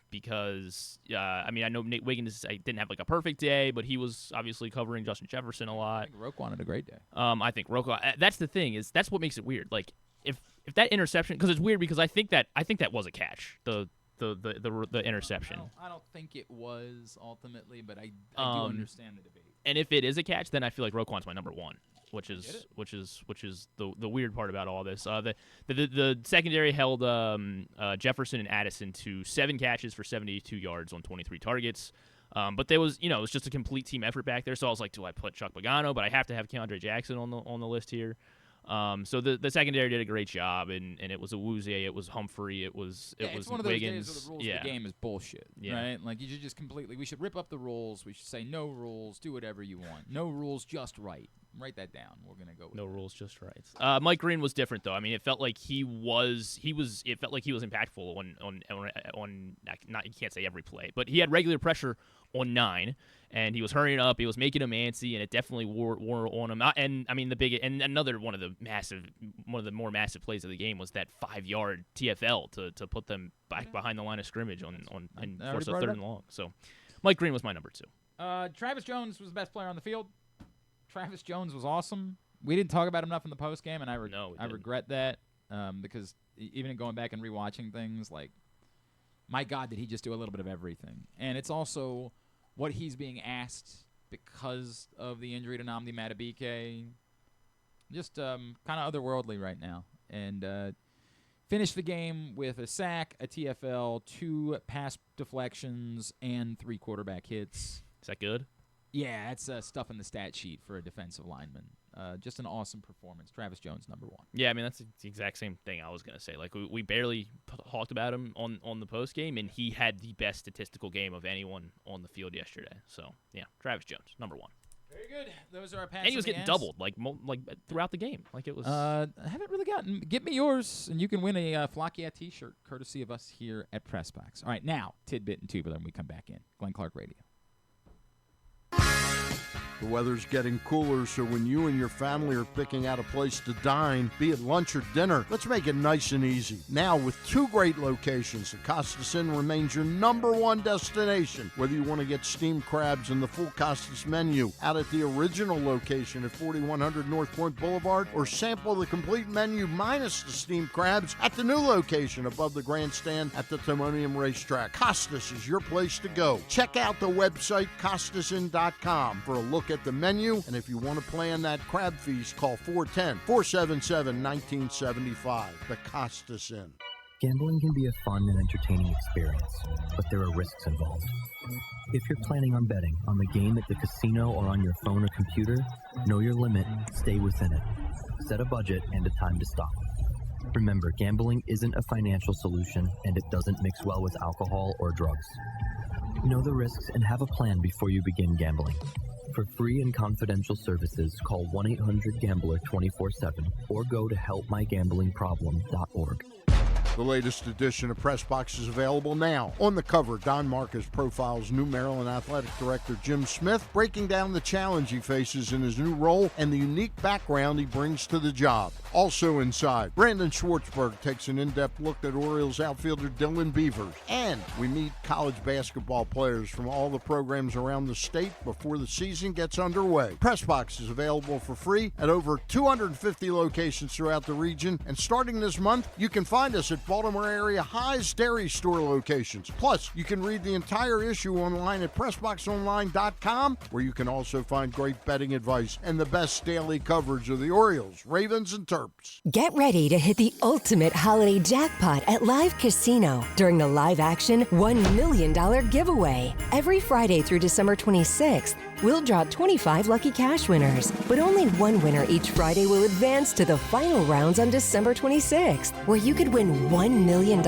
because I mean I know Nate Wiggins didn't have like a perfect day, but he was obviously covering Justin Jefferson a lot. I think Roquan had a great day. I think Roquan. That's the thing that's what makes it weird. Like if that interception, because it's weird because I think that was a catch. The interception. I don't think it was ultimately, but I do understand the debate. And if it is a catch, then I feel like Roquan's my number 1, which is the weird part about all this. The secondary held Jefferson and Addison to 7 catches for 72 yards on 23 targets. But there was, it was just a complete team effort back there. So I was like, do I put Chuck Pagano? But I have to have Keandre Jackson on the list here. So the secondary did a great job, and it was Awuzie, it was Humphrey, it was it's one of those Wiggins. days where the rules of the game is bullshit, right? Like you should just we should rip up the rules. We should say no rules, do whatever you want. No rules, just right. Write that down. We're gonna go with no rules, just right. Mike Green was different though. I mean, it felt like he was impactful on not you can't say every play, but he had regular pressure on 9, and he was hurrying up. He was making him antsy, and it definitely wore on him. And I mean, another one of the more massive plays of the game was that 5-yard TFL to put them back behind the line of scrimmage and force a 3rd and long. So, Mike Green was my number 2. Travis Jones was the best player on the field. Travis Jones was awesome. We didn't talk about him enough in the post game, and I regret that because even going back and rewatching things, like, my God, did he just do a little bit of everything? And it's also what he's being asked because of the injury to Nnamdi Madubuike. Just kind of otherworldly right now. And finished the game with a sack, a TFL, 2 pass deflections, and 3 quarterback hits. Is that good? Yeah, that's stuff in the stat sheet for a defensive lineman. Just an awesome performance. Travis Jones, number 1. Yeah, I mean, that's the exact same thing I was going to say. Like, we barely talked about him on the post game, and he had the best statistical game of anyone on the field yesterday. So, yeah, Travis Jones, number 1. Very good. Those are our passes. And he was getting doubled, like throughout the game. Like, it was... I haven't really gotten... Get me yours, and you can win a Flock Yeah t-shirt, courtesy of us here at Pressbox. All right, now, tidbit and tubular, and we come back in. Glenn Clark Radio. The weather's getting cooler, so when you and your family are picking out a place to dine, be it lunch or dinner, let's make it nice and easy. Now, with 2 great locations, the Costas Inn remains your number 1 destination. Whether you want to get steamed crabs and the full Costas menu out at the original location at 4100 North Point Boulevard, or sample the complete menu minus the steamed crabs at the new location above the grandstand at the Timonium Racetrack, Costas is your place to go. Check out the website, CostasInn.com, for a look at the menu, and if you want to plan that crab feast, call 410-477-1975. The Costas Inn. Gambling can be a fun and entertaining experience, but there are risks involved. If you're planning on betting on the game at the casino or on your phone or computer, know your limit, stay within it. Set a budget and a time to stop. Remember, gambling isn't a financial solution, and it doesn't mix well with alcohol or drugs. Know the risks and have a plan before you begin gambling. For free and confidential services, call 1-800-GAMBLER 24/7 or go to helpmygamblingproblem.org. The latest edition of Pressbox is available now. On the cover, Don Marcus profiles new Maryland Athletic Director Jim Smith, breaking down the challenge he faces in his new role and the unique background he brings to the job. Also inside, Brandon Schwartzberg takes an in-depth look at Orioles outfielder Dylan Beavers. And we meet college basketball players from all the programs around the state before the season gets underway. Pressbox is available for free at over 250 locations throughout the region. And starting this month, you can find us at Baltimore area High's Dairy Store locations. Plus, you can read the entire issue online at PressBoxOnline.com, where you can also find great betting advice and the best daily coverage of the Orioles, Ravens, and Terps. Get ready to hit the ultimate holiday jackpot at Live Casino during the live action $1 million giveaway. Every Friday through December 26th, we'll draw 25 lucky cash winners, but only one winner each Friday will advance to the final rounds on December 26th, where you could win $1 million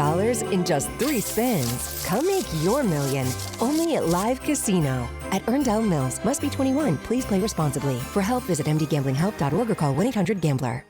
in just 3 spins. Come make your million, only at Live Casino. At Erndale Mills, must be 21. Please play responsibly. For help, visit mdgamblinghelp.org or call 1-800-GAMBLER.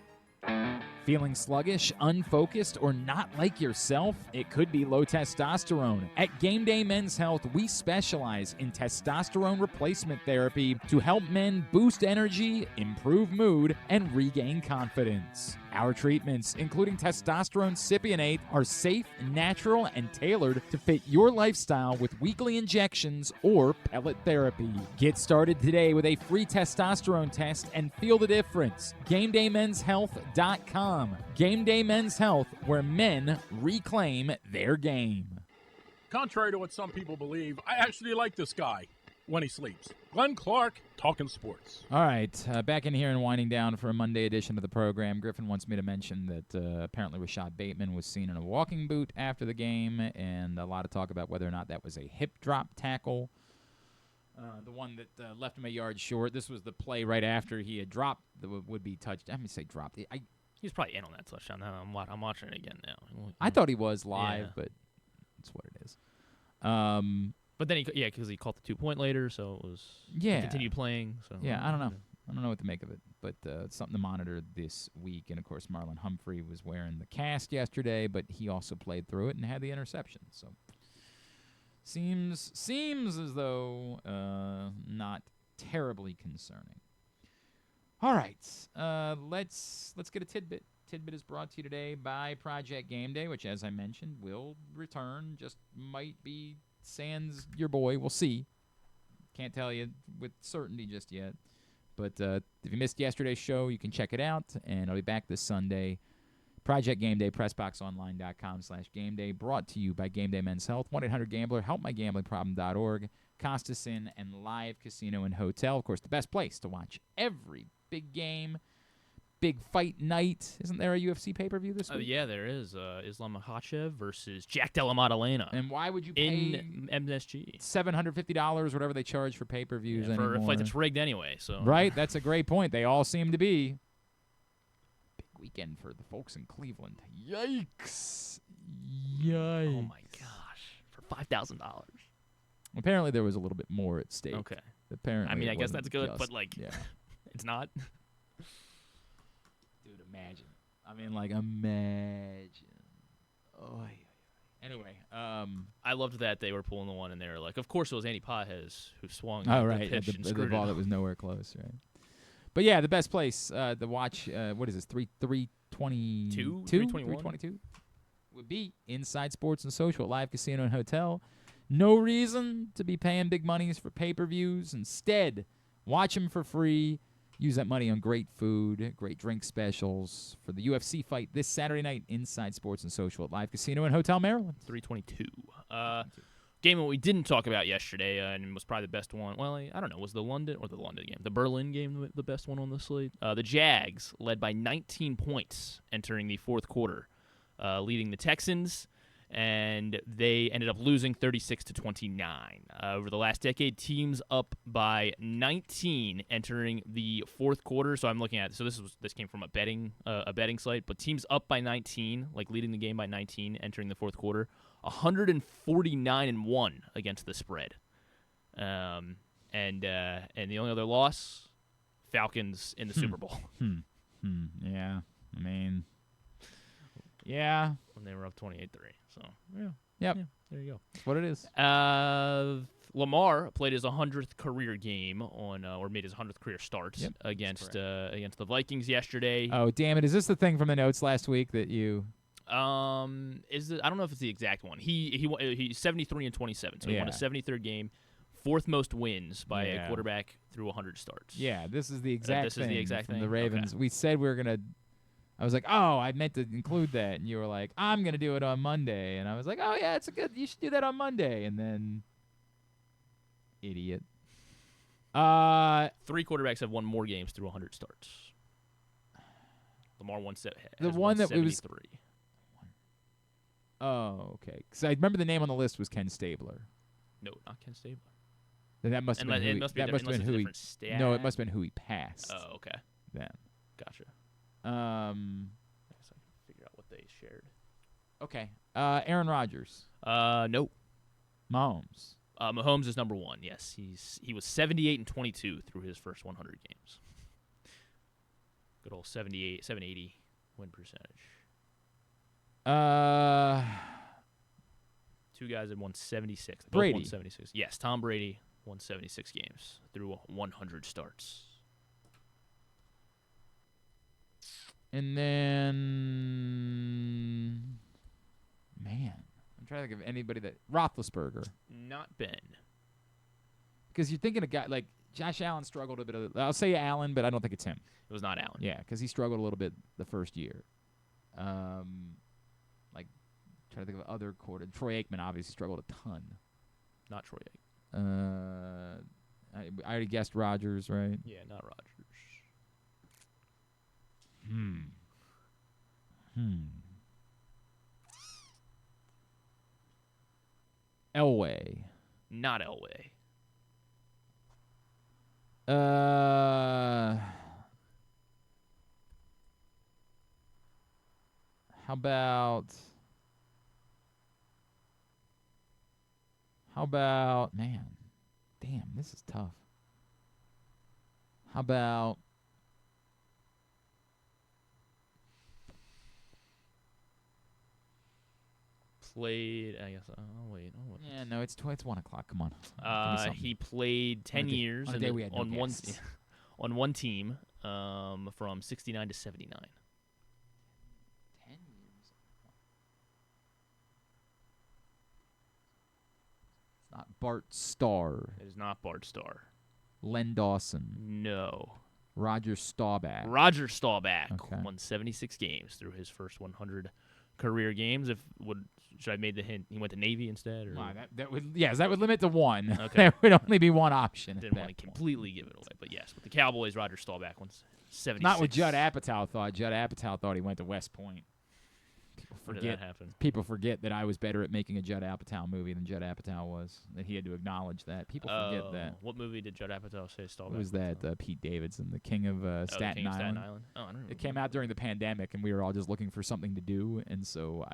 Feeling sluggish, unfocused, or not like yourself? It could be low testosterone. At Game Day Men's Health, we specialize in testosterone replacement therapy to help men boost energy, improve mood, and regain confidence. Our treatments, including testosterone cypionate, are safe, natural, and tailored to fit your lifestyle with weekly injections or pellet therapy. Get started today with a free testosterone test and feel the difference. GameDayMen'sHealth.com. Game Day Men's Health, where men reclaim their game. Contrary to what some people believe, I actually like this guy when he sleeps. Glenn Clark, talking sports. All right, back in here and winding down for a Monday edition of the program. Griffin wants me to mention that apparently Rashad Bateman was seen in a walking boot after the game, and a lot of talk about whether or not that was a hip drop tackle. The one that left him a yard short. This was the play right after he had dropped the would-be touchdown. I mean, say dropped. He's probably in on that touchdown. Now I'm watching it again now. I thought he was live, but that's what it is. But then because he caught the 2-point later, so it was he continued playing. So yeah, I don't know. I don't know what to make of it, but it's something to monitor this week. And of course, Marlon Humphrey was wearing the cast yesterday, but he also played through it and had the interception. So seems as though not terribly concerning. All right, let's get a tidbit. Tidbit is brought to you today by Project Game Day, which, as I mentioned, will return. Just might be sans your boy. We'll see. Can't tell you with certainty just yet. But if you missed yesterday's show, you can check it out, and I'll be back this Sunday. Project Game Day, PressBoxOnline.com/Game Day, brought to you by Game Day Men's Health, 1-800-GAMBLER, HelpMyGamblingProblem.org, Costas Inn and Live Casino and Hotel. Of course, the best place to watch every big game, big fight night. Isn't there a UFC pay-per-view this week? Yeah, there is. Islam Makhachev versus Jack Della Maddalena. And why would you pay in MSG $750, whatever they charge for pay-per-views anymore? For a fight that's rigged anyway. So right, that's a great point. They all seem to be. Big weekend for the folks in Cleveland. Yikes! Oh my gosh! For $5,000. Apparently, there was a little bit more at stake. Okay. Apparently, I mean, I guess wasn't that's good, just, but it's not. Dude, imagine. I mean, imagine. Oh. Anyway, I loved that they were pulling the one, and they were like, of course it was Andy Pajes who swung the pitch and the screwed ball it that up. was nowhere close, right? But yeah, the best place to watch. What is this? 322 would be Inside Sports and Social at Live Casino and Hotel. No reason to be paying big monies for pay-per-views. Instead, watch them for free. Use that money on great food, great drink specials for the UFC fight this Saturday night. Inside Sports and Social at Live Casino and Hotel Maryland. 322. Game that we didn't talk about yesterday and was probably the best one. Well, I don't know. Was the London game, the Berlin game, the best one on the slate? The Jags led by 19 points entering the fourth quarter, leading the Texans. And they ended up losing 36-29. Over the last decade, teams up by 19 entering the fourth quarter. So I'm looking at this came from a betting site, but teams up by 19, leading the game by 19, entering the fourth quarter, 149-1 against the spread. And the only other loss, Falcons in the Super Bowl. Yeah, I mean, yeah. When they were up 28-3. So, yeah. Yep. Yeah, there you go. That's what it is. Lamar played his 100th career game or made his 100th career start against the Vikings yesterday. Oh, damn it. Is this the thing from the notes last week that you... I don't know if it's the exact one. He's 73-27, so he won a 73rd game, fourth most wins by a quarterback through 100 starts. Yeah, this is the exact thing. This is the exact from thing? the Ravens. Okay. We said we were going to... I was like, oh, I meant to include that. And you were like, I'm going to do it on Monday. And I was like, oh, yeah, you should do that on Monday. And then, idiot. 3 quarterbacks have won more games through 100 starts. Lamar won the one that 73. was. Oh, okay. Because I remember the name on the list was Ken Stabler. No, not Ken Stabler. Then that must have been who he. No, it must have been who he passed. Oh, okay. Then. Gotcha. I guess I can figure out what they shared. Okay. Aaron Rodgers. Nope. Mahomes. Mahomes is number 1. Yes, he was 78-22 through his first 100 games. Good old 780 win percentage. 2 guys had won 76. Both Brady. won 76. Yes, Tom Brady won 76 games through 100 starts. And then, man, I'm trying to think of anybody that Roethlisberger. Not Ben. Because you're thinking a guy like Josh Allen struggled a bit. I'll say Allen, but I don't think it's him. It was not Allen. Yeah, because he struggled a little bit the first year. Trying to think of other quarterbacks. Troy Aikman obviously struggled a ton. Not Troy Aikman. I already guessed Rodgers, right? Yeah, not Rodgers. Elway. Not Elway. How about, man, damn, this is tough. How about played, I guess. Oh wait. Yeah, no, it's 1 o'clock. Come on. He played 10 years on a day we had no on one guests. on one team from 69 to 79. 10 years. It's not Bart Starr. It is not Bart Starr. Len Dawson. No. Roger Staubach. Roger Staubach Okay. won 76 games through his first 100 career games. Should I have made the hint? He went to Navy instead? Or? Wow, that would limit to one. Okay. There would only be one option. Didn't want to completely give it away, but yes, with the Cowboys, Roger Staubach won 76. Not what Judd Apatow thought. Judd Apatow thought he went to West Point. When did that happen? People forget that I was better at making a Judd Apatow movie than Judd Apatow was. That he had to acknowledge that. People forget that. What movie did Judd Apatow say Staubach? It was that Pete Davidson, the King of Staten King of Island. Staten Island. Oh, I don't remember. It came out during the pandemic, and we were all just looking for something to do. And so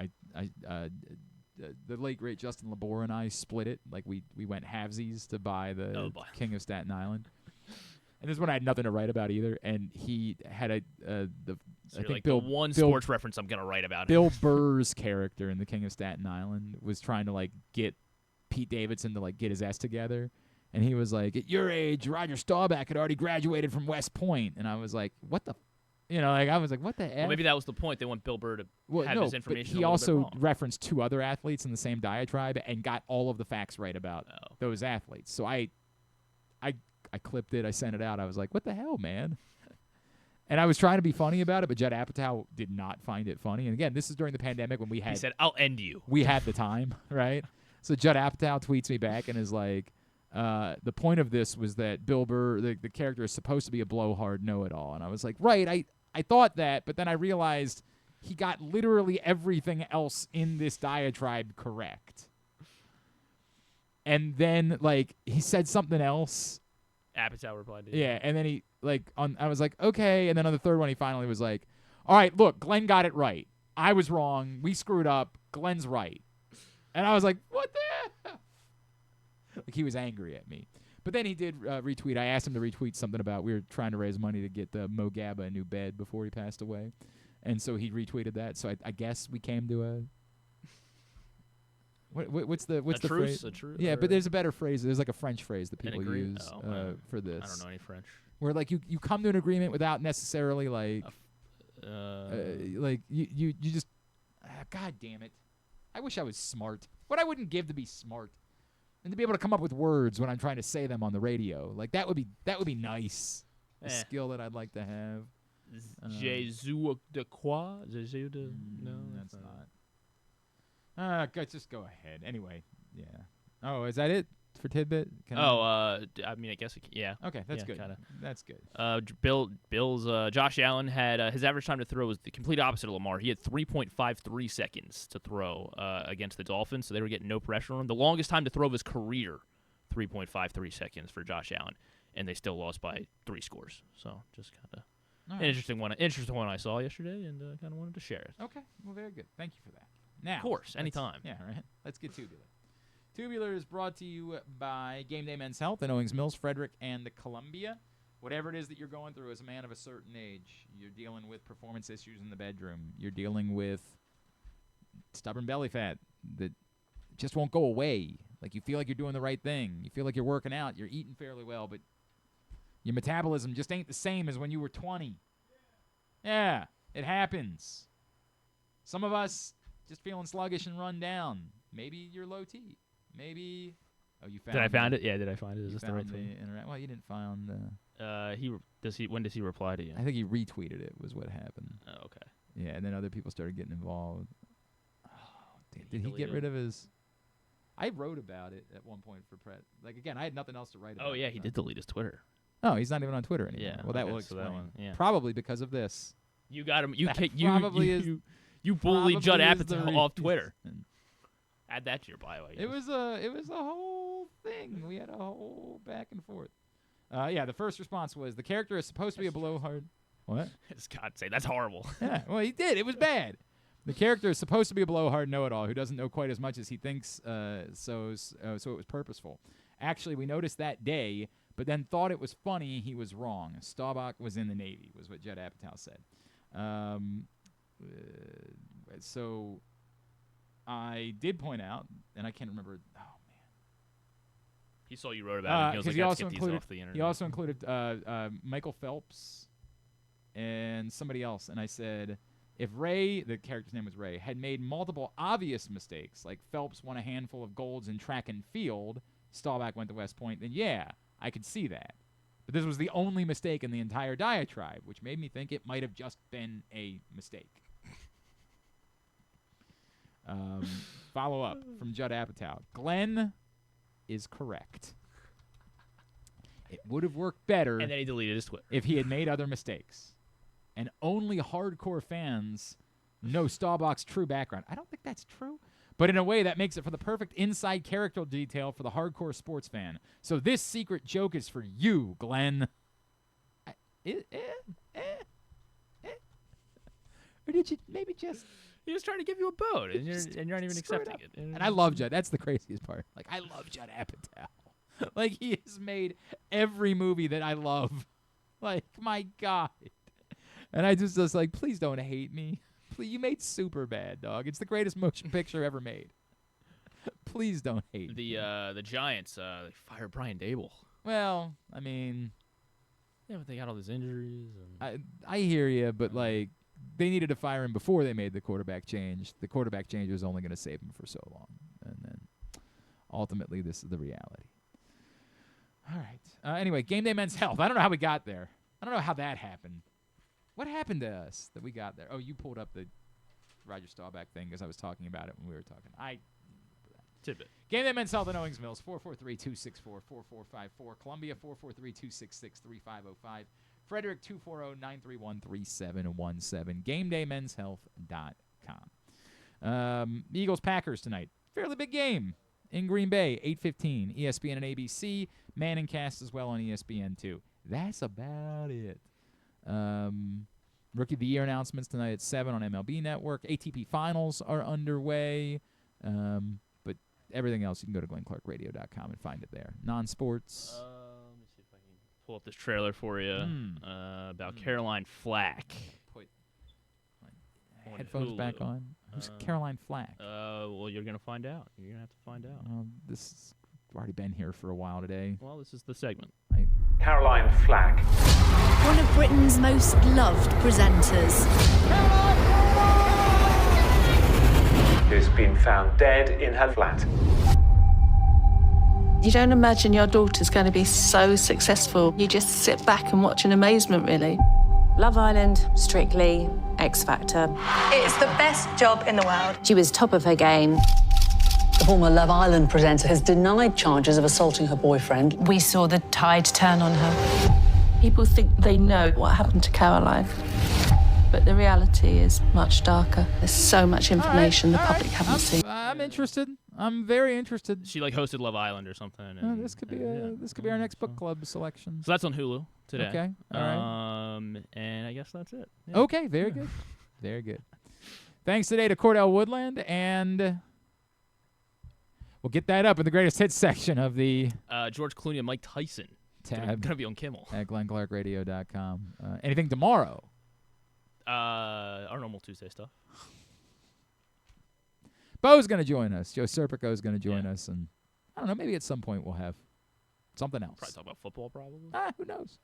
the late great Justin LeBour and I split it. Like we went halvesies to buy the King of Staten Island. And this one I had nothing to write about either. And he had Bill sports reference I'm gonna write about. Bill Burr's character in the King of Staten Island was trying to get Pete Davidson to get his ass together. And he was like, at your age, Roger Staubach had already graduated from West Point. And I was like, what the I was like, what the F? Well, maybe that was the point. They want Bill Burr to have his information. But he also referenced 2 other athletes in the same diatribe and got all of the facts right about those athletes. So I clipped it. I sent it out. I was like, what the hell, man? And I was trying to be funny about it, but Judd Apatow did not find it funny. And again, this is during the pandemic when he said, I'll end you. We had the time, right? So Judd Apatow tweets me back and is like, the point of this was that Bill Burr, the character, is supposed to be a blowhard know-it-all. And I was like, right, I thought that, but then I realized he got literally everything else in this diatribe correct. And then, he said something else. Apatow replied to you. Yeah, and then he, I was like, okay. And then on the third one, he finally was like, all right, look, Glenn got it right. I was wrong. We screwed up. Glenn's right. And I was like, what the hell? He was angry at me. But then he did retweet. I asked him to retweet something about we were trying to raise money to get Mo Gabba a new bed before he passed away. And so he retweeted that. So I guess we came to a... What's the phrase? A truce? Yeah, but there's a better phrase. There's a French phrase that people use for this. I don't know any French. Where you come to an agreement without necessarily you just God damn it. I wish I was smart. What I wouldn't give to be smart. And to be able to come up with words when I'm trying to say them on the radio. That would be nice. A skill that I'd like to have. Jésus de quoi? No, that's not. Just go ahead. Anyway, yeah. Oh, is that it for tidbit? I mean, I guess, yeah. Okay, that's good. Kinda. That's good. Bill's Josh Allen had his average time to throw was the complete opposite of Lamar. He had 3.53 seconds to throw against the Dolphins, so they were getting no pressure on him. The longest time to throw of his career, 3.53 seconds for Josh Allen, and they still lost by 3 scores. So just kind of an interesting one I saw yesterday, and kind of wanted to share it. Okay, well, very good. Thank you for that. Now, of course, anytime. Yeah, right. Let's get tubular. Tubular is brought to you by Game Day Men's Health in Owings Mills, Frederick, and Columbia. Whatever it is that you're going through as a man of a certain age, you're dealing with performance issues in the bedroom. You're dealing with stubborn belly fat that just won't go away. You feel like you're doing the right thing. You feel like you're working out. You're eating fairly well, but your metabolism just ain't the same as when you were 20. Yeah, it happens. Some of us just feeling sluggish and run down. Maybe you're low T. Maybe. Oh, you found it. Did I find it? Yeah, did I find it? Is this the right thing? Well, you didn't find. When does he reply to you? I think he retweeted it. Was what happened. Oh, okay. Yeah, and then other people started getting involved. Oh, did he get rid of his? I wrote about it at one point for Pret. Again, I had nothing else to write about. Oh yeah, he did delete his Twitter. Oh, he's not even on Twitter anymore. Yeah. Well, that will explain. Probably because of this. You got him. You bullied Judd Apatow off Twitter. Add that to your bio. I guess. It was a whole thing. We had a whole back and forth. Yeah, the first response was, the character is supposed to be a blowhard. What? God say, that's horrible. Yeah, well, he did. It was bad. The character is supposed to be a blowhard know-it-all who doesn't know quite as much as he thinks, so it was purposeful. Actually, we noticed that day, but then thought it was funny. He was wrong. Staubach was in the Navy, was what Judd Apatow said. So I did point out, and I can't remember. Oh man, he saw you wrote about it. He was like, he "Let's also get these included off the internet." he also included Michael Phelps and somebody else, and I said, if Ray, the character's name was Ray, had made multiple obvious mistakes, like Phelps won a handful of golds in track and field, Staubach went to West Point, then yeah, I could see that. But this was the only mistake in the entire diatribe, which made me think it might have just been a mistake. Follow up from Judd Apatow. Glenn is correct. It would have worked better and then he deleted his tweet if he had made other mistakes. And only hardcore fans know Staubach's true background. I don't think that's true. But in a way, that makes it for the perfect inside character detail for the hardcore sports fan. So this secret joke is for you, Glenn. Or did you maybe just... He was trying to give you a boat, and you're not even accepting it. And I love Judd. That's the craziest part. Like, I love Judd Apatow. Like, he has made every movie that I love. Like, my God. And I just was like, please don't hate me. Please, you made Superbad, dog. It's the greatest motion picture ever made. Please don't hate me. The Giants they fired Brian Dable. Well, I mean, yeah, but they got all these injuries. I hear you, but like, they needed to fire him before they made the quarterback change. The quarterback change was only going to save him for so long, and then ultimately, this is the reality. All right. Anyway, game day men's health. I don't know how we got there. I don't know how that happened. What happened to us that we got there? Oh, you pulled up the Roger Staubach thing because I was talking about it when we were talking. Tidbit. Game Day Men's Health in Owings Mills, 443-264-4454. Columbia, 443-266-3505. Frederick, 240-931-3717. GameDayMen'sHealth.com. Eagles-Packers tonight. Fairly big game in Green Bay, 8:15. ESPN and ABC. Manning cast as well on ESPN2. That's about it. Rookie of the Year announcements tonight at 7 on MLB Network. ATP Finals are underway. But everything else, you can go to GlennClarkRadio.com and find it there. Non-sports. Let me see if I can pull up this trailer for you about Caroline Flack. Put my headphones back on. Who's Caroline Flack? Well, you're going to find out. You're going to have to find out. This has already been here for a while today. Well, this is the segment. Caroline Flack. One of Britain's most loved presenters. Who's been found dead in her flat. You don't imagine your daughter's going to be so successful. You just sit back and watch in amazement, really. Love Island, Strictly, X Factor. It's the best job in the world. She was top of her game. The former Love Island presenter has denied charges of assaulting her boyfriend. We saw the tide turn on her. People think they know what happened to Caroline, but the reality is much darker. There's so much information the public haven't seen. I'm interested. I'm very interested. She like hosted Love Island or something. This could be this could be our next book club selection. So that's on Hulu today. Okay. All right. And I guess that's it. Yeah. Okay. Very good. Very good. Thanks today to Cordell Woodland, and we'll get that up in the greatest hits section of the George Clooney and Mike Tyson tab. Gonna be on Kimmel at GlennClarkRadio.com. Anything tomorrow? Our normal Tuesday stuff. Bo's going to join us. Joe Serpico is going to join us, and I don't know. Maybe at some point we'll have something else. Probably talk about football, probably. Who knows?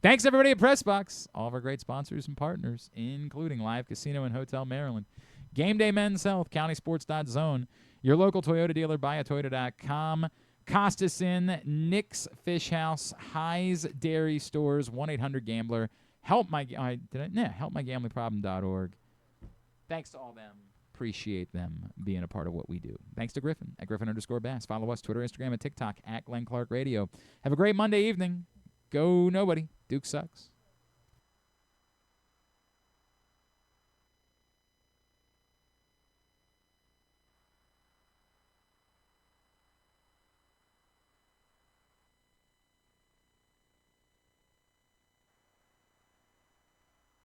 Thanks, everybody at PressBox. All of our great sponsors and partners, including Live Casino and Hotel Maryland. Game Day Men's Health, CountySports.zone. Your local Toyota dealer, buyatoyota.com. Costas Inn, Nick's Fish House, High's Dairy Stores, 1-800-GAMBLER. helpmygamblingproblem.org. Thanks to all them. Appreciate them being a part of what we do. Thanks to Griffin at Griffin_Bass. Follow us Twitter, Instagram, and TikTok at Glenn Clark Radio. Have a great Monday evening. Go nobody. Duke sucks.